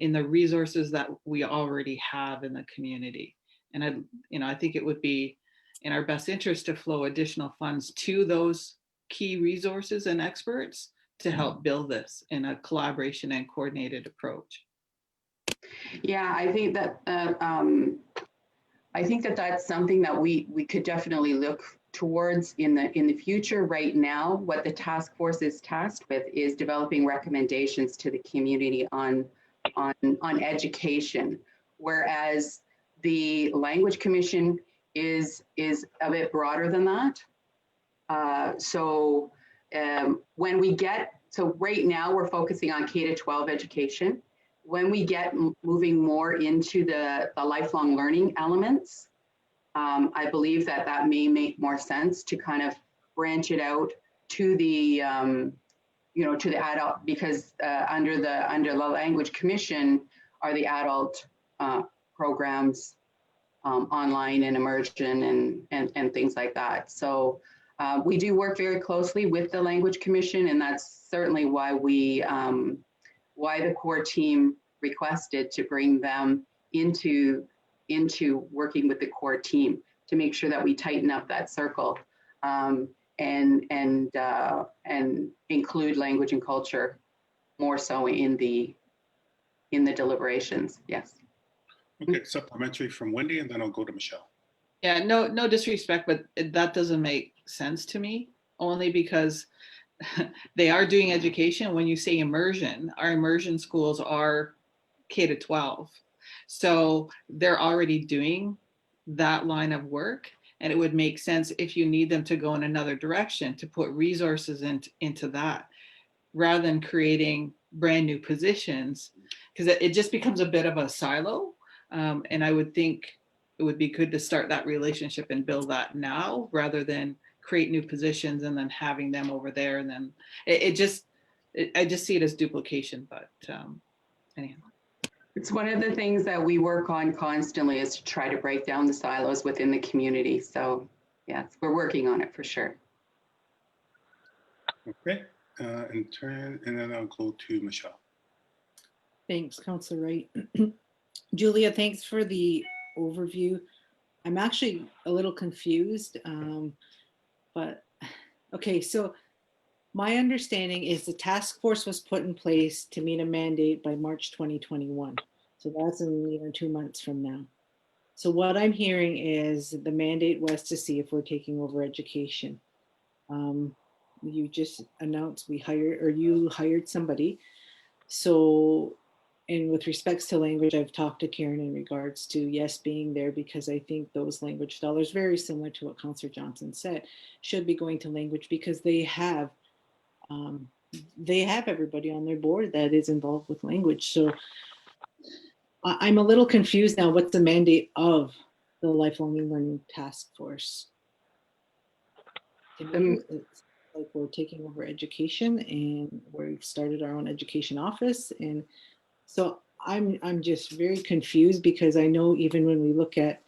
Speaker 10: in the resources that we already have in the community. And I think it would be in our best interest to flow additional funds to those key resources and experts to help build this in a collaboration and coordinated approach.
Speaker 11: Yeah, I think that that's something that we could definitely look towards in the future. Right now, what the task force is tasked with is developing recommendations to the community on education, whereas the Language Commission is a bit broader than that. So right now we're focusing on K-12 education. When we get moving more into the lifelong learning elements, I believe that may make more sense to kind of branch it out to the, to the adult, because under the Language Commission are the adult programs, online and immersion and things like that. So we do work very closely with the Language Commission, and that's certainly why why the core team requested to bring them into working with the core team to make sure that we tighten up that circle and include language and culture more so in the deliberations. Yes.
Speaker 1: Okay, supplementary from Wendy, and then I'll go to Michelle.
Speaker 10: Yeah, no disrespect, but that doesn't make sense to me, only because they are doing education. When you say immersion, our immersion schools are K-12. So they're already doing that line of work, and it would make sense if you need them to go in another direction to put resources into that, rather than creating brand new positions, because it just becomes a bit of a silo. And I would think it would be good to start that relationship and build that now, rather than create new positions and then having them over there. And then I just see it as duplication, but anyhow.
Speaker 11: It's one of the things that we work on constantly, is to try to break down the silos within the community. So yes, we're working on it for sure.
Speaker 1: Okay, and then I'll go to Michelle.
Speaker 12: Thanks, Councillor Wright. Julia, thanks for the overview. I'm actually a little confused, but okay, so my understanding is the task force was put in place to meet a mandate by March 2021. So that's in 2 months from now. So what I'm hearing is the mandate was to see if we're taking over education. You just announced you hired somebody. So, and with respects to language, I've talked to Karen in regards to yes being there, because I think those language dollars, very similar to what Councillor Johnson said, should be going to language, because they have everybody on their board that is involved with language. So I'm a little confused now. What's the mandate of the Lifelong Learning Task Force? It's like we're taking over education, and we've started our own education office, and so I'm just very confused, because I know even when we look at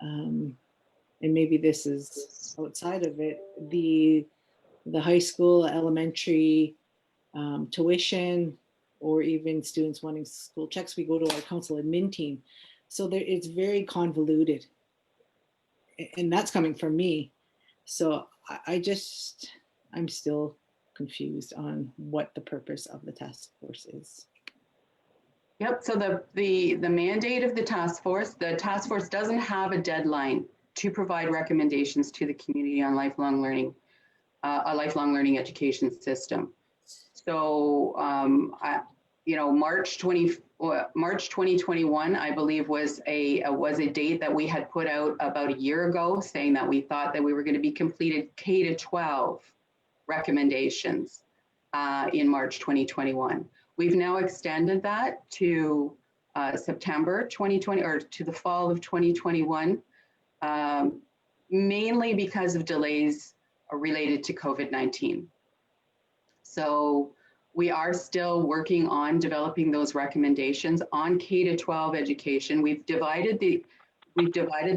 Speaker 12: and maybe this is outside of it, the high school, elementary tuition, or even students wanting school checks, we go to our council admin team. So it's very convoluted, and that's coming from me. So I'm still confused on what the purpose of the task force is.
Speaker 11: Yep, so the mandate of the task force doesn't have a deadline to provide recommendations to the community on lifelong learning, a lifelong learning education system. So, March 2021, I believe, was a date that we had put out about a year ago, saying that we thought that we were going to be completed K-12 recommendations in March 2021. We've now extended that to September 2020, or to the fall of 2021, mainly because of delays related to COVID-19. So we are still working on developing those recommendations on K-12 education. We've divided the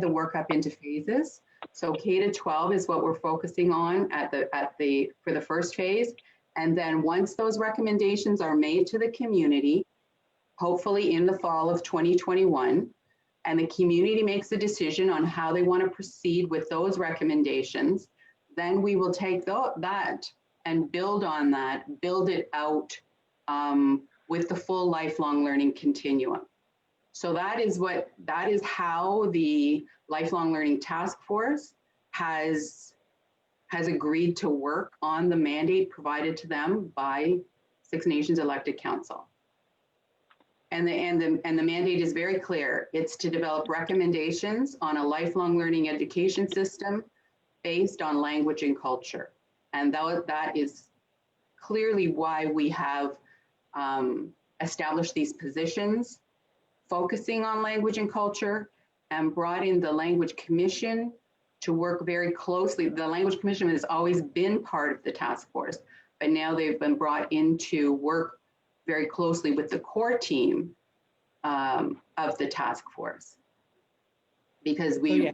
Speaker 11: work up into phases. So K-12 is what we're focusing on for the first phase. And then once those recommendations are made to the community, hopefully in the fall of 2021, and the community makes a decision on how they want to proceed with those recommendations, then we will take that and build on that, build it out with the full lifelong learning continuum. So that is how the Lifelong Learning Task Force has agreed to work on the mandate provided to them by Six Nations elected council. And the mandate is very clear. It's to develop recommendations on a lifelong learning education system based on language and culture. And that is clearly why we have established these positions focusing on language and culture, and brought in the Language Commission to work very closely. The Language Commission has always been part of the task force, but now they've been brought in to work very closely with the core team of the task force, because we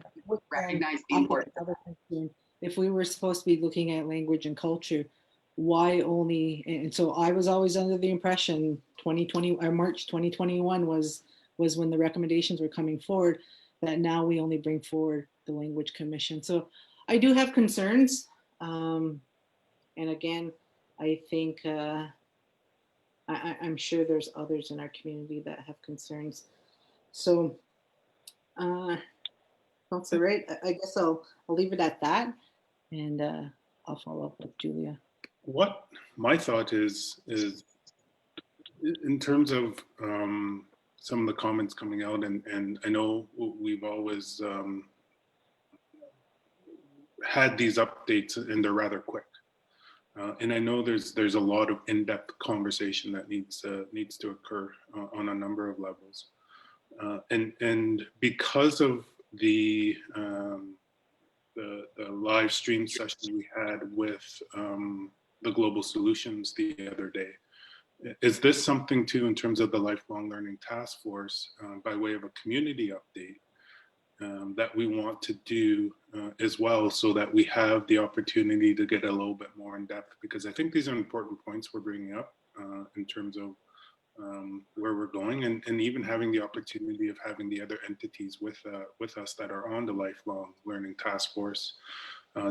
Speaker 11: recognize the importance of it.
Speaker 12: If we were supposed to be looking at language and culture, why only? And so I was always under the impression 2020 or March 2021 was when the recommendations were coming forward, that now we only bring forward the Language Commission. So I do have concerns. And again, I think I'm sure there's others in our community that have concerns. So Councillor Wright, I guess I'll leave it at that, and I'll follow up with Julia.
Speaker 1: What my thought is in terms of some of the comments coming out, and I know we've always had these updates and they're rather quick. And I know there's a lot of in-depth conversation that needs to occur on a number of levels. And because of the live stream session we had with the Global Solutions the other day, is this something too, in terms of the Lifelong Learning Task Force, by way of a community update, that we want to do as well, so that we have the opportunity to get a little bit more in depth? Because I think these are important points we're bringing up in terms of where we're going, and even having the opportunity of having the other entities with us that are on the Lifelong Learning Task Force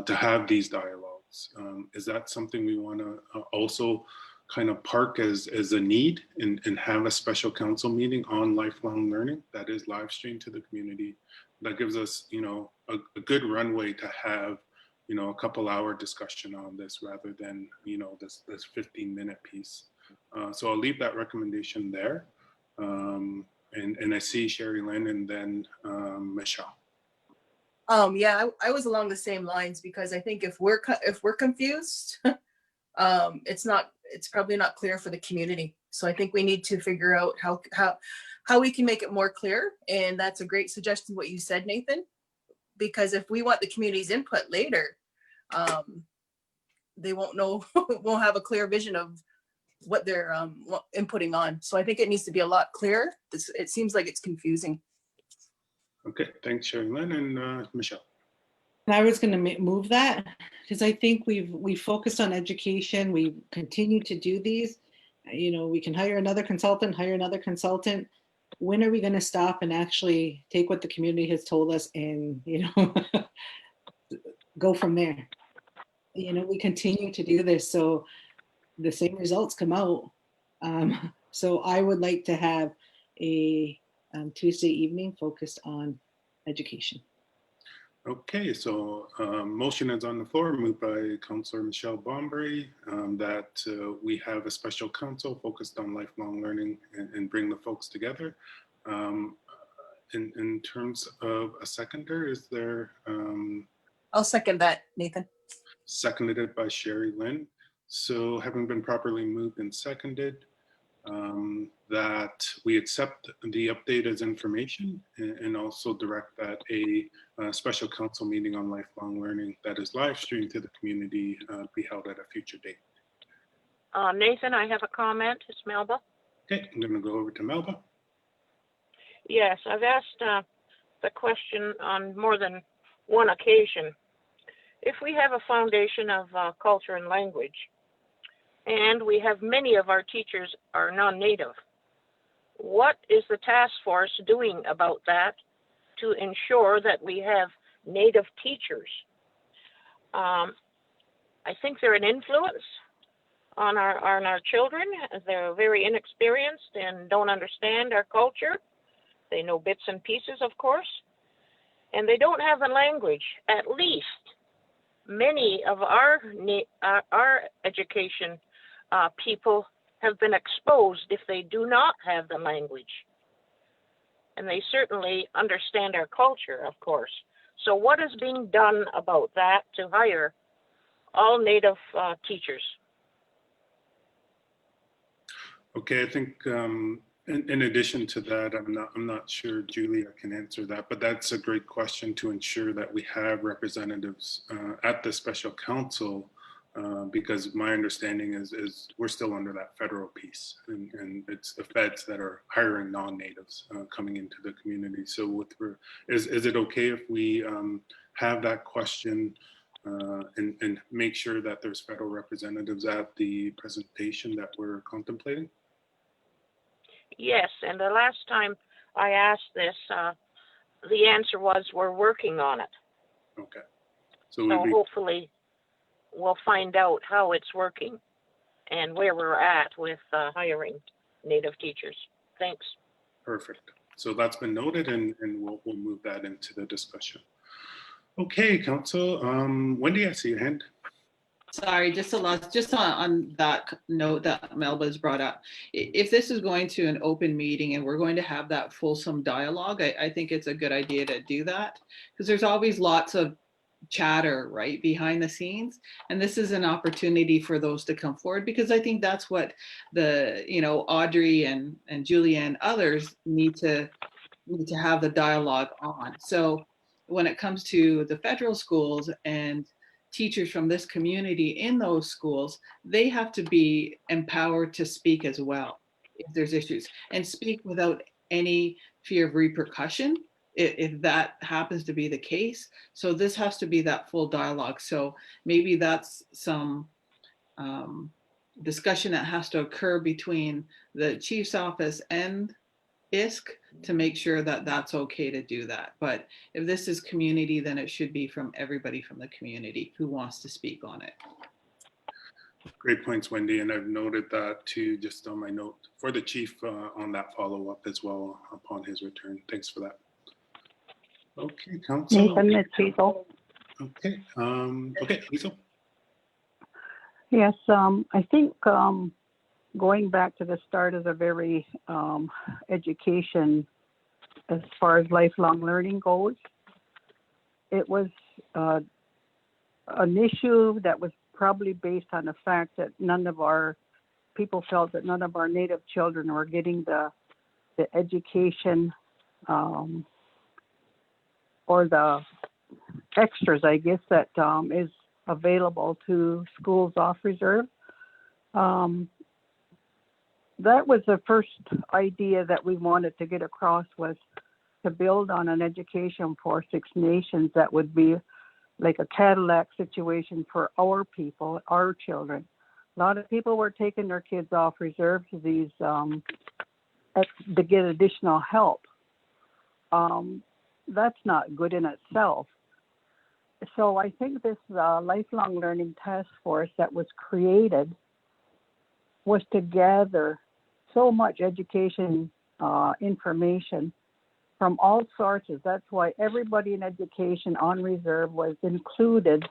Speaker 1: to have these dialogues. Is that something we want to also kind of park as a need, and have a special council meeting on lifelong learning that is live streamed to the community? That gives us, a good runway to have, a couple-hour discussion on this, rather than, this 15-minute piece. So I'll leave that recommendation there. And I see Sherry Lynn and then Michelle.
Speaker 7: Yeah, I was along the same lines, because I think if we're confused, it's probably not clear for the community. So I think we need to figure out how we can make it more clear. And that's a great suggestion, what you said, Nathan, because if we want the community's input later, they won't have a clear vision of what they're inputting on. So I think it needs to be a lot clearer. It seems like it's confusing.
Speaker 1: Okay, thanks, Sherry Lynn and Michelle.
Speaker 12: I was going to move that, because I think we focused on education. We continue to do these. We can hire another consultant. When are we going to stop and actually take what the community has told us and go from there? We continue to do this, so the same results come out. So I would like to have a Tuesday evening focused on education.
Speaker 1: Okay, so motion is on the floor, moved by Councillor Michelle Bomberry, that we have a special council focused on lifelong learning and bring the folks together. In terms of a seconder, is there?
Speaker 7: I'll second that, Nathan.
Speaker 1: Seconded by Sherry Lynn. So having been properly moved and seconded, that we accept the update as information, and also direct that a special council meeting on lifelong learning that is live streamed to the community be held at a future date.
Speaker 13: Nathan, I have a comment. It's Melba.
Speaker 1: Okay, I'm going to go over to Melba.
Speaker 13: Yes, I've asked the question on more than one occasion. If we have a foundation of culture and language, and we have many of our teachers are non-native, what is the task force doing about that to ensure that we have native teachers? I think they're an influence on our children. They're very inexperienced and don't understand our culture. They know bits and pieces, of course, and they don't have the language. At least many of our education people have been exposed if they do not have the language. And they certainly understand our culture, of course. So what is being done about that to hire all Native teachers?
Speaker 1: Okay, I think in addition to that, I'm not sure Julia can answer that, but that's a great question to ensure that we have representatives at the special council, because my understanding is we're still under that federal piece, and it's the feds that are hiring non-natives coming into the community. So is it okay if we have that question and make sure that there's federal representatives at the presentation that we're contemplating?
Speaker 13: Yes, and the last time I asked this, the answer was we're working on it.
Speaker 1: Okay.
Speaker 13: So hopefully we'll find out how it's working and where we're at with hiring Native teachers. Thanks. Perfect.
Speaker 1: So that's been noted, and we'll move that into the discussion. Okay, Council. Wendy, I see your hand.
Speaker 10: Sorry, just on that note that Melba's brought up. If this is going to an open meeting and we're going to have that fulsome dialogue, I think it's a good idea to do that, because there's always lots of chatter right behind the scenes, and this is an opportunity for those to come forward, because I think that's what the Audrey and Julia and others need to have the dialogue on. So when it comes to the federal schools and teachers from this community in those schools, they have to be empowered to speak as well if there's issues, and speak without any fear of repercussion if that happens to be the case. So this has to be that full dialogue. So maybe that's some discussion that has to occur between the chief's office and ISC to make sure that that's okay to do that. But if this is community, then it should be from everybody from the community who wants to speak on it.
Speaker 1: Great points, Wendy, and I've noted that too, just on my note for the chief on that follow-up as well upon his return. Thanks for that. Okay, Council.
Speaker 9: Nathan, it's Hazel.
Speaker 1: Okay, okay, Hazel.
Speaker 9: Yes, I think going back to the start of the very education as far as lifelong learning goes, it was an issue that was probably based on the fact that people felt that none of our Native children were getting the education or the extras, I guess, that is available to schools off reserve. That was the first idea that we wanted to get across, was to build on an education for Six Nations that would be like a Cadillac situation for our people, our children. A lot of people were taking their kids off reserve to these to get additional help. That's not good in itself. So I think this lifelong learning task force that was created was to gather so much education information from all sources. That's why everybody in education on reserve was included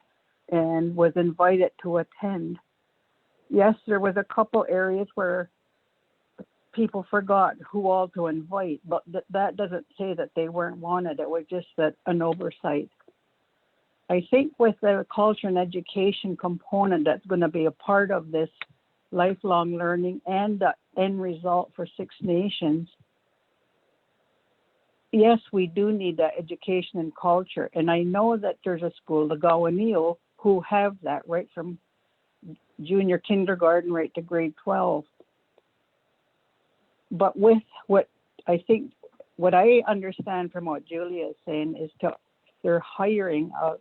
Speaker 9: and was invited to attend. Yes, there was a couple areas where people forgot who all to invite, but that doesn't say that they weren't wanted. It was just an oversight. I think with the culture and education component that's going to be a part of this lifelong learning and the end result for Six Nations, yes, we do need that education and culture. And I know that there's a school, the Gawaneo, who have that right from junior kindergarten right to grade 12. But with what I understand from what Julia is saying is they're hiring a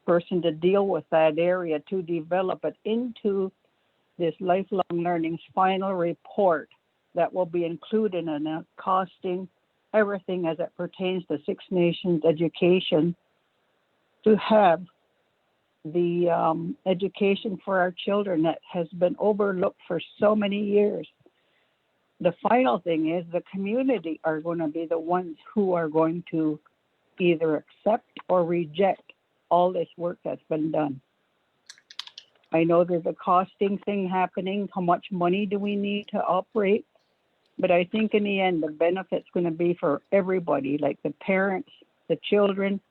Speaker 9: person to deal with that area, to develop it into this lifelong learning's final report that will be included in it, costing everything as it pertains to Six Nations education to have the education for our children that has been overlooked for so many years. The final thing is the community are going to be the ones who are going to either accept or reject all this work that's been done. I know there's a costing thing happening. How much money do we need to operate? But I think in the end, the benefit's going to be for everybody, like the parents, the children,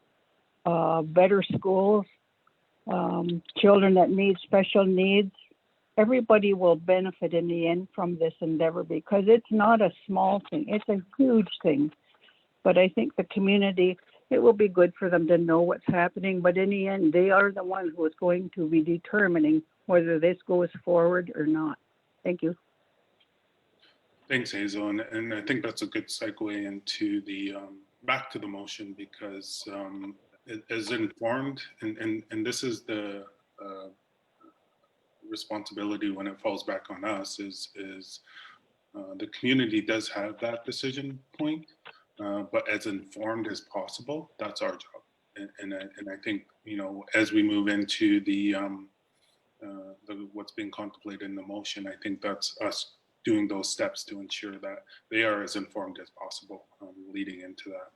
Speaker 9: better schools, children that need special needs. Everybody will benefit in the end from this endeavor because it's not a small thing. It's a huge thing. But I think the community, it will be good for them to know what's happening. But in the end, they are the ones who is going to be determining whether this goes forward or not. Thank you.
Speaker 1: Thanks, Hazel. And I think that's a good segue into the back to the motion, because as informed, and this is the responsibility when it falls back on us, is the community does have that decision point, but as informed as possible, that's our job. And I think, you know, as we move into the what's being contemplated in the motion, I think that's us doing those steps to ensure that they are as informed as possible leading into that.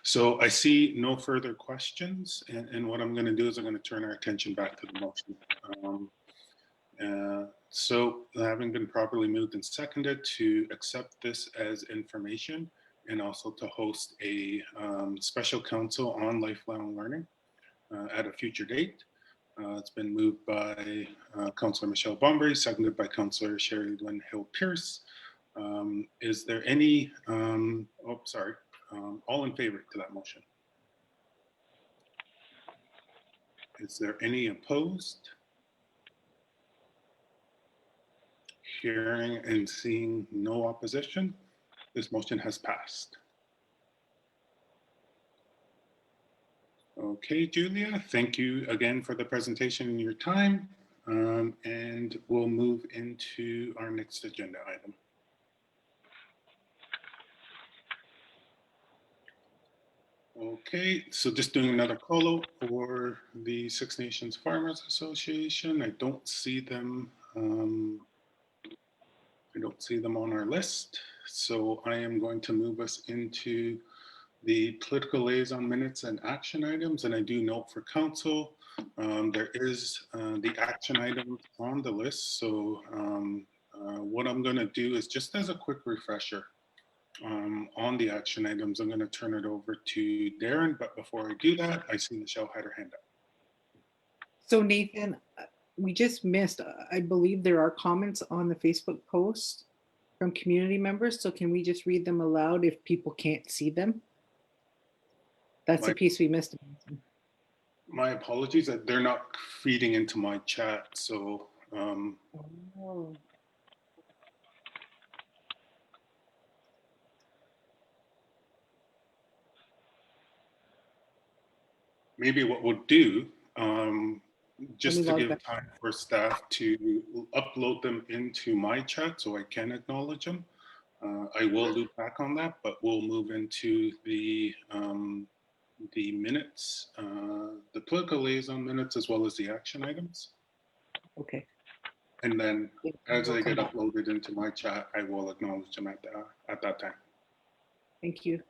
Speaker 1: So I see no further questions, and what I'm going to do is I'm going to turn our attention back to the motion. So having been properly moved and seconded to accept this as information, and also to host a special council on lifelong learning at a future date. It's been moved by Councillor Michelle Bombury, seconded by Councillor Sherry Lynn Hill-Pierce. Is there any, all in favor to that motion? Is there any opposed? Hearing and seeing no opposition, this motion has passed. Okay, Julia, thank you again for the presentation and your time. And we'll move into our next agenda item. Okay, so just doing another call out for the Six Nations Farmers Association. I don't see them. I don't see them on our list. So I am going to move us into the political liaison minutes and action items. And I do note for council, there is the action items on the list. So what I'm going to do is, just as a quick refresher on the action items, I'm going to turn it over to Darren. But before I do that, I see Michelle had her hand up.
Speaker 12: So Nathan, we just missed, I believe there are comments on the Facebook post from community members. So can we just read them aloud if people can't see them? That's the piece we missed.
Speaker 1: My apologies that they're not feeding into my chat. So maybe what we'll do, just to give time for staff to upload them into my chat so I can acknowledge them. I will loop back on that, but we'll move into the minutes, the political liaison minutes, as well as the action items.
Speaker 12: Okay.
Speaker 1: And then as they get uploaded into my chat, I will acknowledge them at that time. Thank you.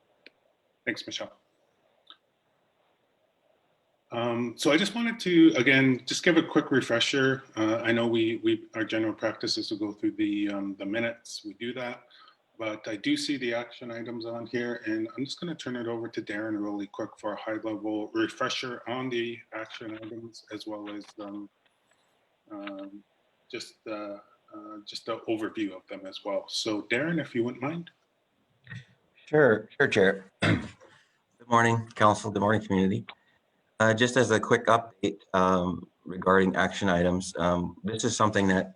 Speaker 1: Thanks, Michelle. So I just wanted to, again, just give a quick refresher. I know our general practice is to go through the minutes. We do that. But I do see the action items on here, and I'm just going to turn it over to Darren really quick for a high-level refresher on the action items, as well as just the overview of them as well. So Darren, if you wouldn't mind.
Speaker 14: Sure, Chair. Good morning, Council. Good morning, community. Just as a quick update regarding action items, this is something that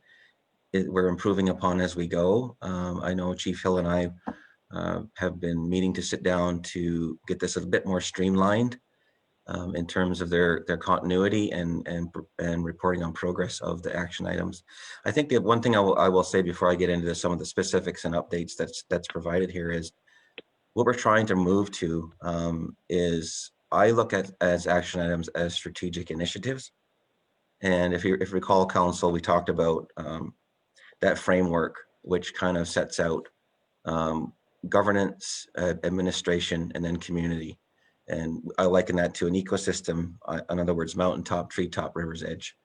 Speaker 14: we're improving upon as we go. I know Chief Hill and I have been meeting to sit down to get this a bit more streamlined in terms of their continuity and reporting on progress of the action items. I think the one thing I will say before I get into some of the specifics and updates that's provided here is what we're trying to move to is I look at as action items as strategic initiatives. And if you recall, council, we talked about that framework, which kind of sets out governance, administration, and then community. And I liken that to an ecosystem, in other words, mountaintop, treetop, river's edge.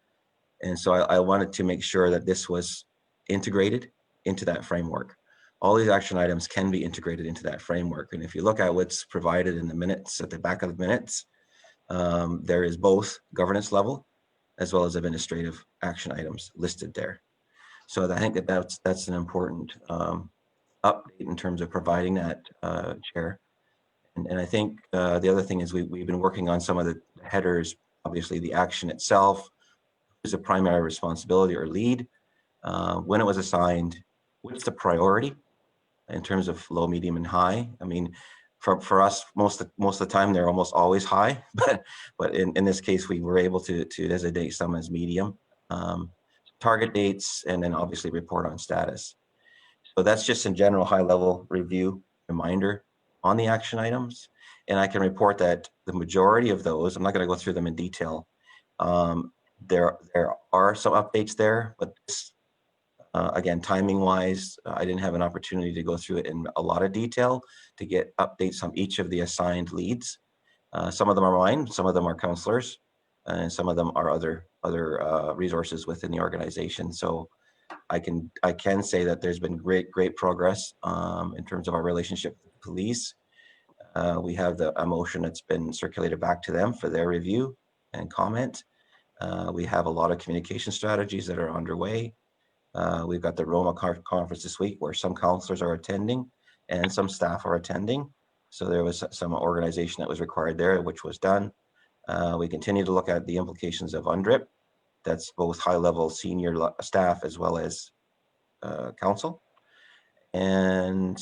Speaker 14: And so I wanted to make sure that this was integrated into that framework. All these action items can be integrated into that framework. And if you look at what's provided in the minutes, at the back of the minutes, there is both governance level as well as administrative action items listed there. So I think that's an important update in terms of providing that, Chair. And I think the other thing is we've been working on some of the headers, obviously the action itself is a primary responsibility or lead, when it was assigned, what's the priority in terms of low, medium, and high. I mean, for us, most of the time they're almost always high, but in this case we were able to designate some as medium. Target dates, and then obviously report on status. So that's just in general high level review reminder on the action items. And I can report that the majority of those, I'm not going to go through them in detail. There are some updates there, but this, again, timing wise, I didn't have an opportunity to go through it in a lot of detail to get updates on each of the assigned leads. Some of them are mine, some of them are counselors, and some of them are other resources within the organization. So I can say that there's been great progress in terms of our relationship with the police. We have a motion that's been circulated back to them for their review and comment. We have a lot of communication strategies that are underway. We've got the Roma conference this week where some counselors are attending and some staff are attending. So there was some organization that was required there, which was done. We continue to look at the implications of UNDRIP. That's both high-level senior staff as well as council. And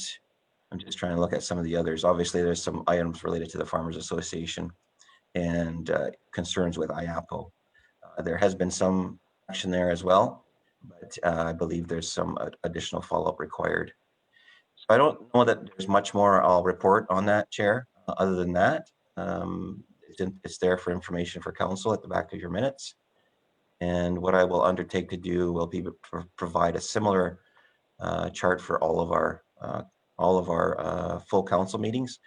Speaker 14: I'm just trying to look at some of the others. Obviously, there's some items related to the Farmers Association and concerns with IAPO. There has been some action there as well, but I believe there's some additional follow-up required. So I don't know that there's much more I'll report on that, Chair. Other than that, it's there for information for council at the back of your minutes. And what I will undertake to do will be provide a similar chart for all of our full council meetings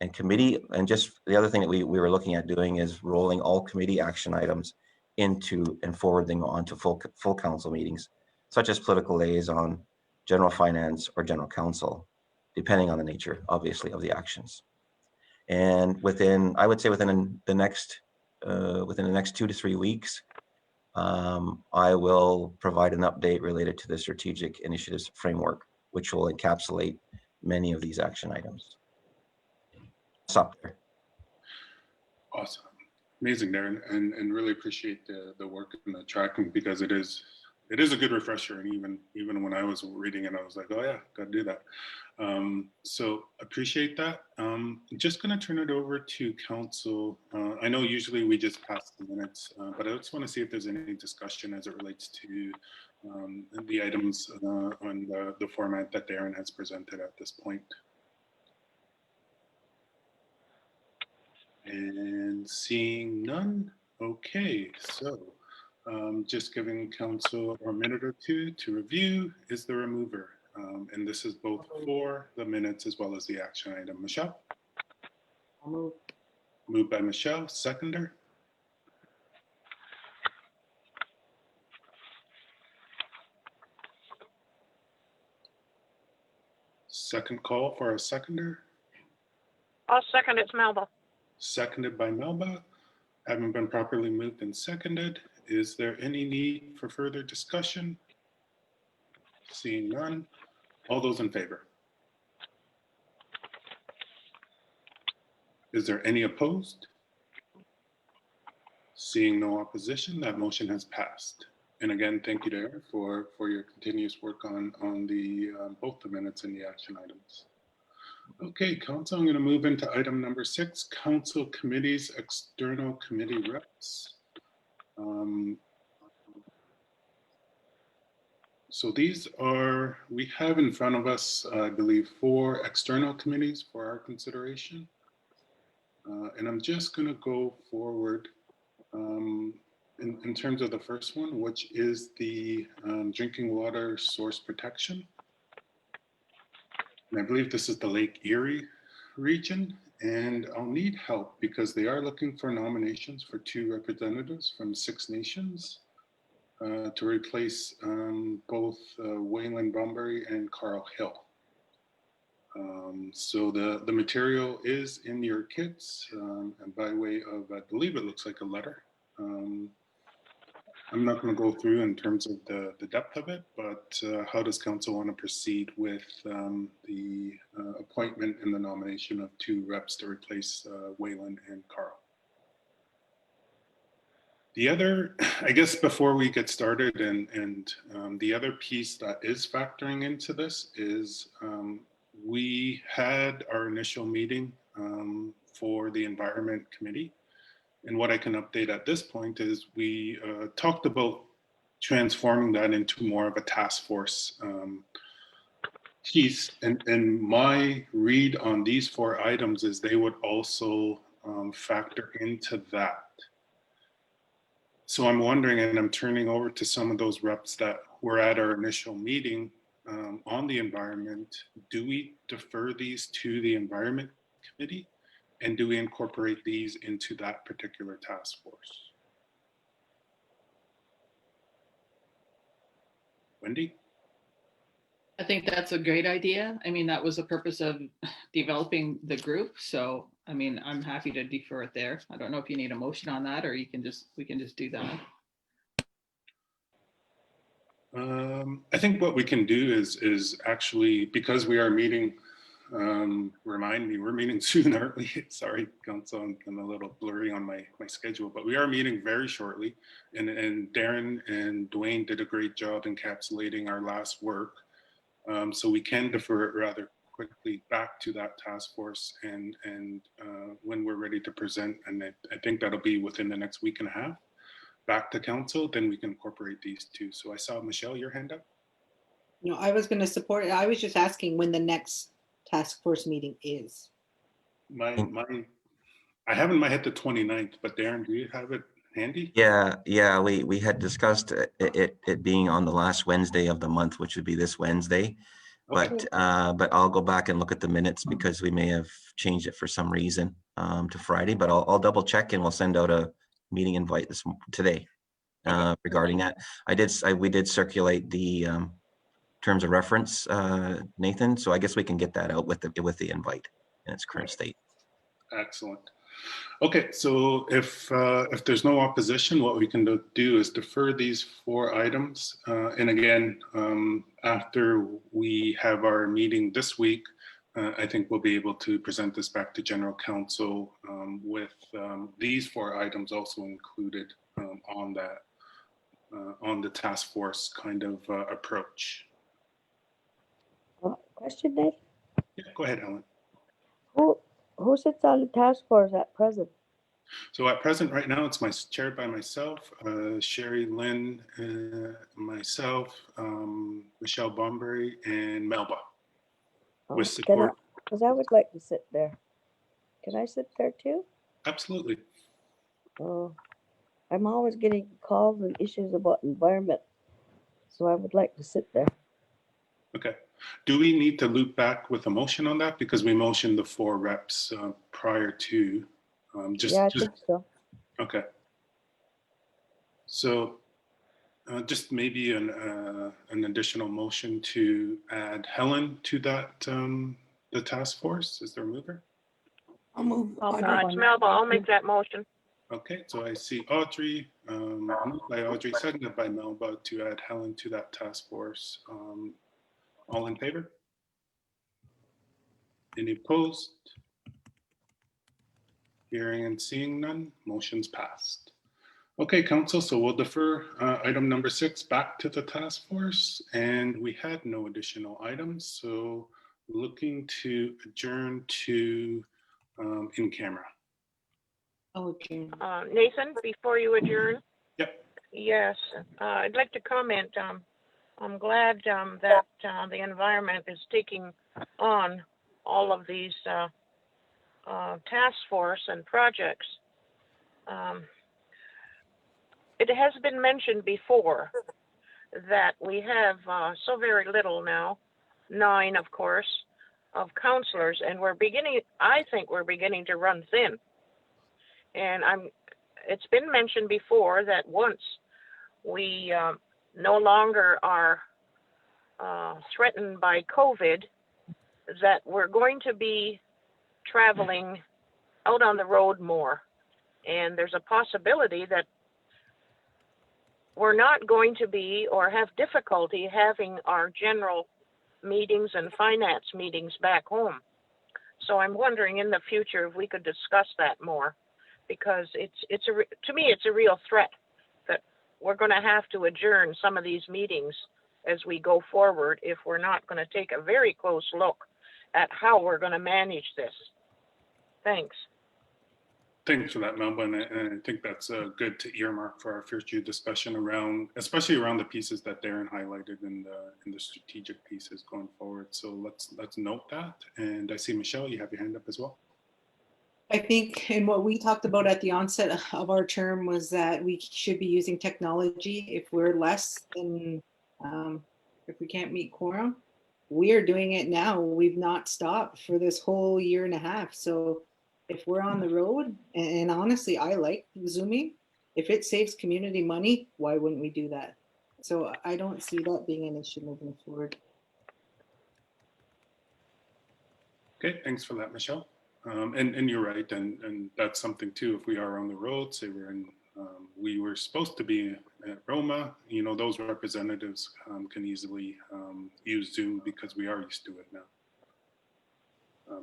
Speaker 14: and committee. And just the other thing that we were looking at doing is rolling all committee action items into and forwarding on to full council meetings, such as political liaison, general finance, or general council, depending on the nature, obviously, of the actions. And I would say within the next 2 to 3 weeks, I will provide an update related to the strategic initiatives framework, which will encapsulate many of these action items. Stop there.
Speaker 1: Awesome. Amazing, Darren, and really appreciate the work and the tracking, because it is a good refresher. And even when I was reading it, I was like, oh yeah, got to do that. So appreciate that. Just going to turn it over to council. I know usually we just pass the minutes, but I just want to see if there's any discussion as it relates to the items on the format that Darren has presented at this point. And seeing none, okay, so just giving council a minute or two to review. Is there a mover? And this is both for the minutes as well as the action item. Michelle?
Speaker 12: I'll move.
Speaker 1: Moved by Michelle, seconder. Second call for a seconder.
Speaker 13: I'll second, it's Melba.
Speaker 1: Seconded by Melba. Having been properly moved and seconded, is there any need for further discussion? Seeing none. All those in favor? Is there any opposed? Seeing no opposition, that motion has passed. And again, thank you, Darren, for your continuous work on the both the minutes and the action items. Okay, council, I'm going to move into item number 6, council committees, external committee reps. So we have in front of us, I believe, 4 external committees for our consideration. And I'm just going to go forward in terms of the first one, which is the drinking water source protection. And I believe this is the Lake Erie region. And I'll need help because they are looking for nominations for 2 representatives from 6 nations to replace both Wayland Bunbury and Carl Hill. So the material is in your kits, and by way of, I believe it looks like a letter. I'm not going to go through in terms of the depth of it, but how does council want to proceed with the appointment and the nomination of 2 reps to replace Wayland and Carl? The other, I guess before we get started, and the other piece that is factoring into this is we had our initial meeting for the Environment Committee. And what I can update at this point is we talked about transforming that into more of a task force piece. And my read on these 4 items is they would also factor into that. So I'm wondering, and I'm turning over to some of those reps that were at our initial meeting on the environment. Do we defer these to the Environment Committee? And do we incorporate these into that particular task force? Wendy?
Speaker 10: I think that's a great idea. I mean, that was the purpose of developing the group. So, I mean, I'm happy to defer it there. I don't know if you need a motion on that, or we can just do that.
Speaker 1: I think what we can do is actually, because we are meeting, remind me, we're meeting soon, aren't we? Sorry, Council, I'm a little blurry on my schedule, but we are meeting very shortly. And Darren and Dwayne did a great job encapsulating our last work. So we can defer it rather quickly back to that task force and when we're ready to present, and I think that'll be within the next week and a half, back to council, then we can incorporate these 2. So I saw Michelle, your hand up.
Speaker 12: No, I was going to support it. I was just asking when the next task force meeting is.
Speaker 1: I have in my head the 29th, but Darren, do you have it handy?
Speaker 14: Yeah, we had discussed it being on the last Wednesday of the month, which would be this Wednesday.
Speaker 1: Okay.
Speaker 14: But I'll go back and look at the minutes because we may have changed it for some reason to Friday, but I'll double check and we'll send out a meeting invite today regarding that. We did circulate the terms of reference, Nathan, so I guess we can get that out with the invite in its current state.
Speaker 1: Excellent. Okay, so if there's no opposition, what we can do is defer these 4 items. And again, after we have our meeting this week, I think we'll be able to present this back to General Council with these 4 items also included on that, on the task force kind of approach.
Speaker 3: Question, Dave?
Speaker 1: Yeah, go ahead, Helen.
Speaker 3: Who sits on the task force at present?
Speaker 1: So at present, right now, it's chaired by myself, Sherry Lynn, myself, Michelle Bunbury, and Melba. With support.
Speaker 3: Because I would like to sit there. Can I sit there too?
Speaker 1: Absolutely.
Speaker 3: I'm always getting calls and issues about environment, so I would like to sit there.
Speaker 1: Okay. Do we need to loop back with a motion on that? Because we motioned the 4 reps prior to.
Speaker 3: Yeah, I think so.
Speaker 1: Okay. So just maybe an additional motion to add Helen to that, the task force. Is there a mover?
Speaker 8: I'll move.
Speaker 13: It's Melba. I'll make that motion.
Speaker 1: Okay, so I see Audrey, moved by Audrey, seconded by Melba to add Helen to that task force. All in favor? Any opposed? Hearing and seeing none, motion's passed. Okay, Council, so we'll defer item number 6 back to the task force, and we had no additional items, so looking to adjourn to in camera.
Speaker 13: Nathan, before you adjourn?
Speaker 1: Yep.
Speaker 13: Yes, I'd like to comment. I'm glad that the environment is taking on all of these task force and projects. It has been mentioned before that we have so very little now, 9 of course, of counselors, and I think we're beginning to run thin. And it's been mentioned before that once we no longer are threatened by COVID, that we're going to be traveling out on the road more. And there's a possibility that we're not going to be or have difficulty having our general meetings and finance meetings back home. So I'm wondering in the future if we could discuss that more, because to me it's a real threat that we're going to have to adjourn some of these meetings as we go forward if we're not going to take a very close look at how we're going to manage this. Thanks.
Speaker 1: Thanks for that, Melba, and I think that's good to earmark for our future discussion around, especially around the pieces that Darren highlighted in the strategic pieces going forward. So let's note that. And I see Michelle, you have your hand up as well.
Speaker 12: I think, and what we talked about at the onset of our term was that we should be using technology if we're less than, if we can't meet quorum. We are doing it now. We've not stopped for this whole year and a half. So if we're on the road, and honestly, I like Zooming. If it saves community money, why wouldn't we do that? So I don't see that being an issue moving forward.
Speaker 1: Okay, thanks for that, Michelle. And you're right, and that's something too. If we are on the road, say we were supposed to be at Roma, those representatives can easily use Zoom because we are used to it now.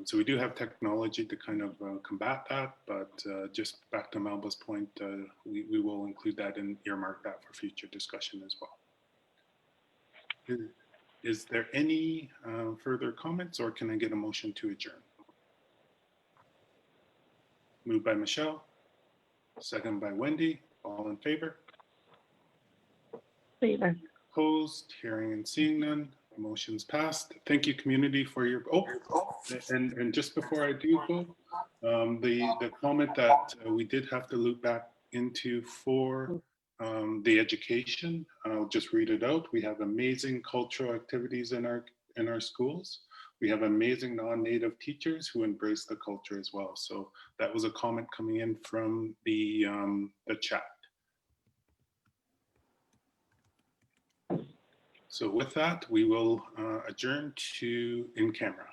Speaker 1: So we do have technology to kind of combat that, but just back to Melba's point, we will include that and earmark that for future discussion as well. Is there any further comments, or can I get a motion to adjourn? Moved by Michelle, second by Wendy. All in favor?
Speaker 9: Favor.
Speaker 1: Opposed? Hearing and seeing none. Motion's passed. Thank you, community, for your. And just before I do go, the comment that we did have to loop back into for the education. I'll just read it out. We have amazing cultural activities in our schools. We have amazing non-native teachers who embrace the culture as well. So that was a comment coming in from the chat. So with that, we will adjourn to in camera.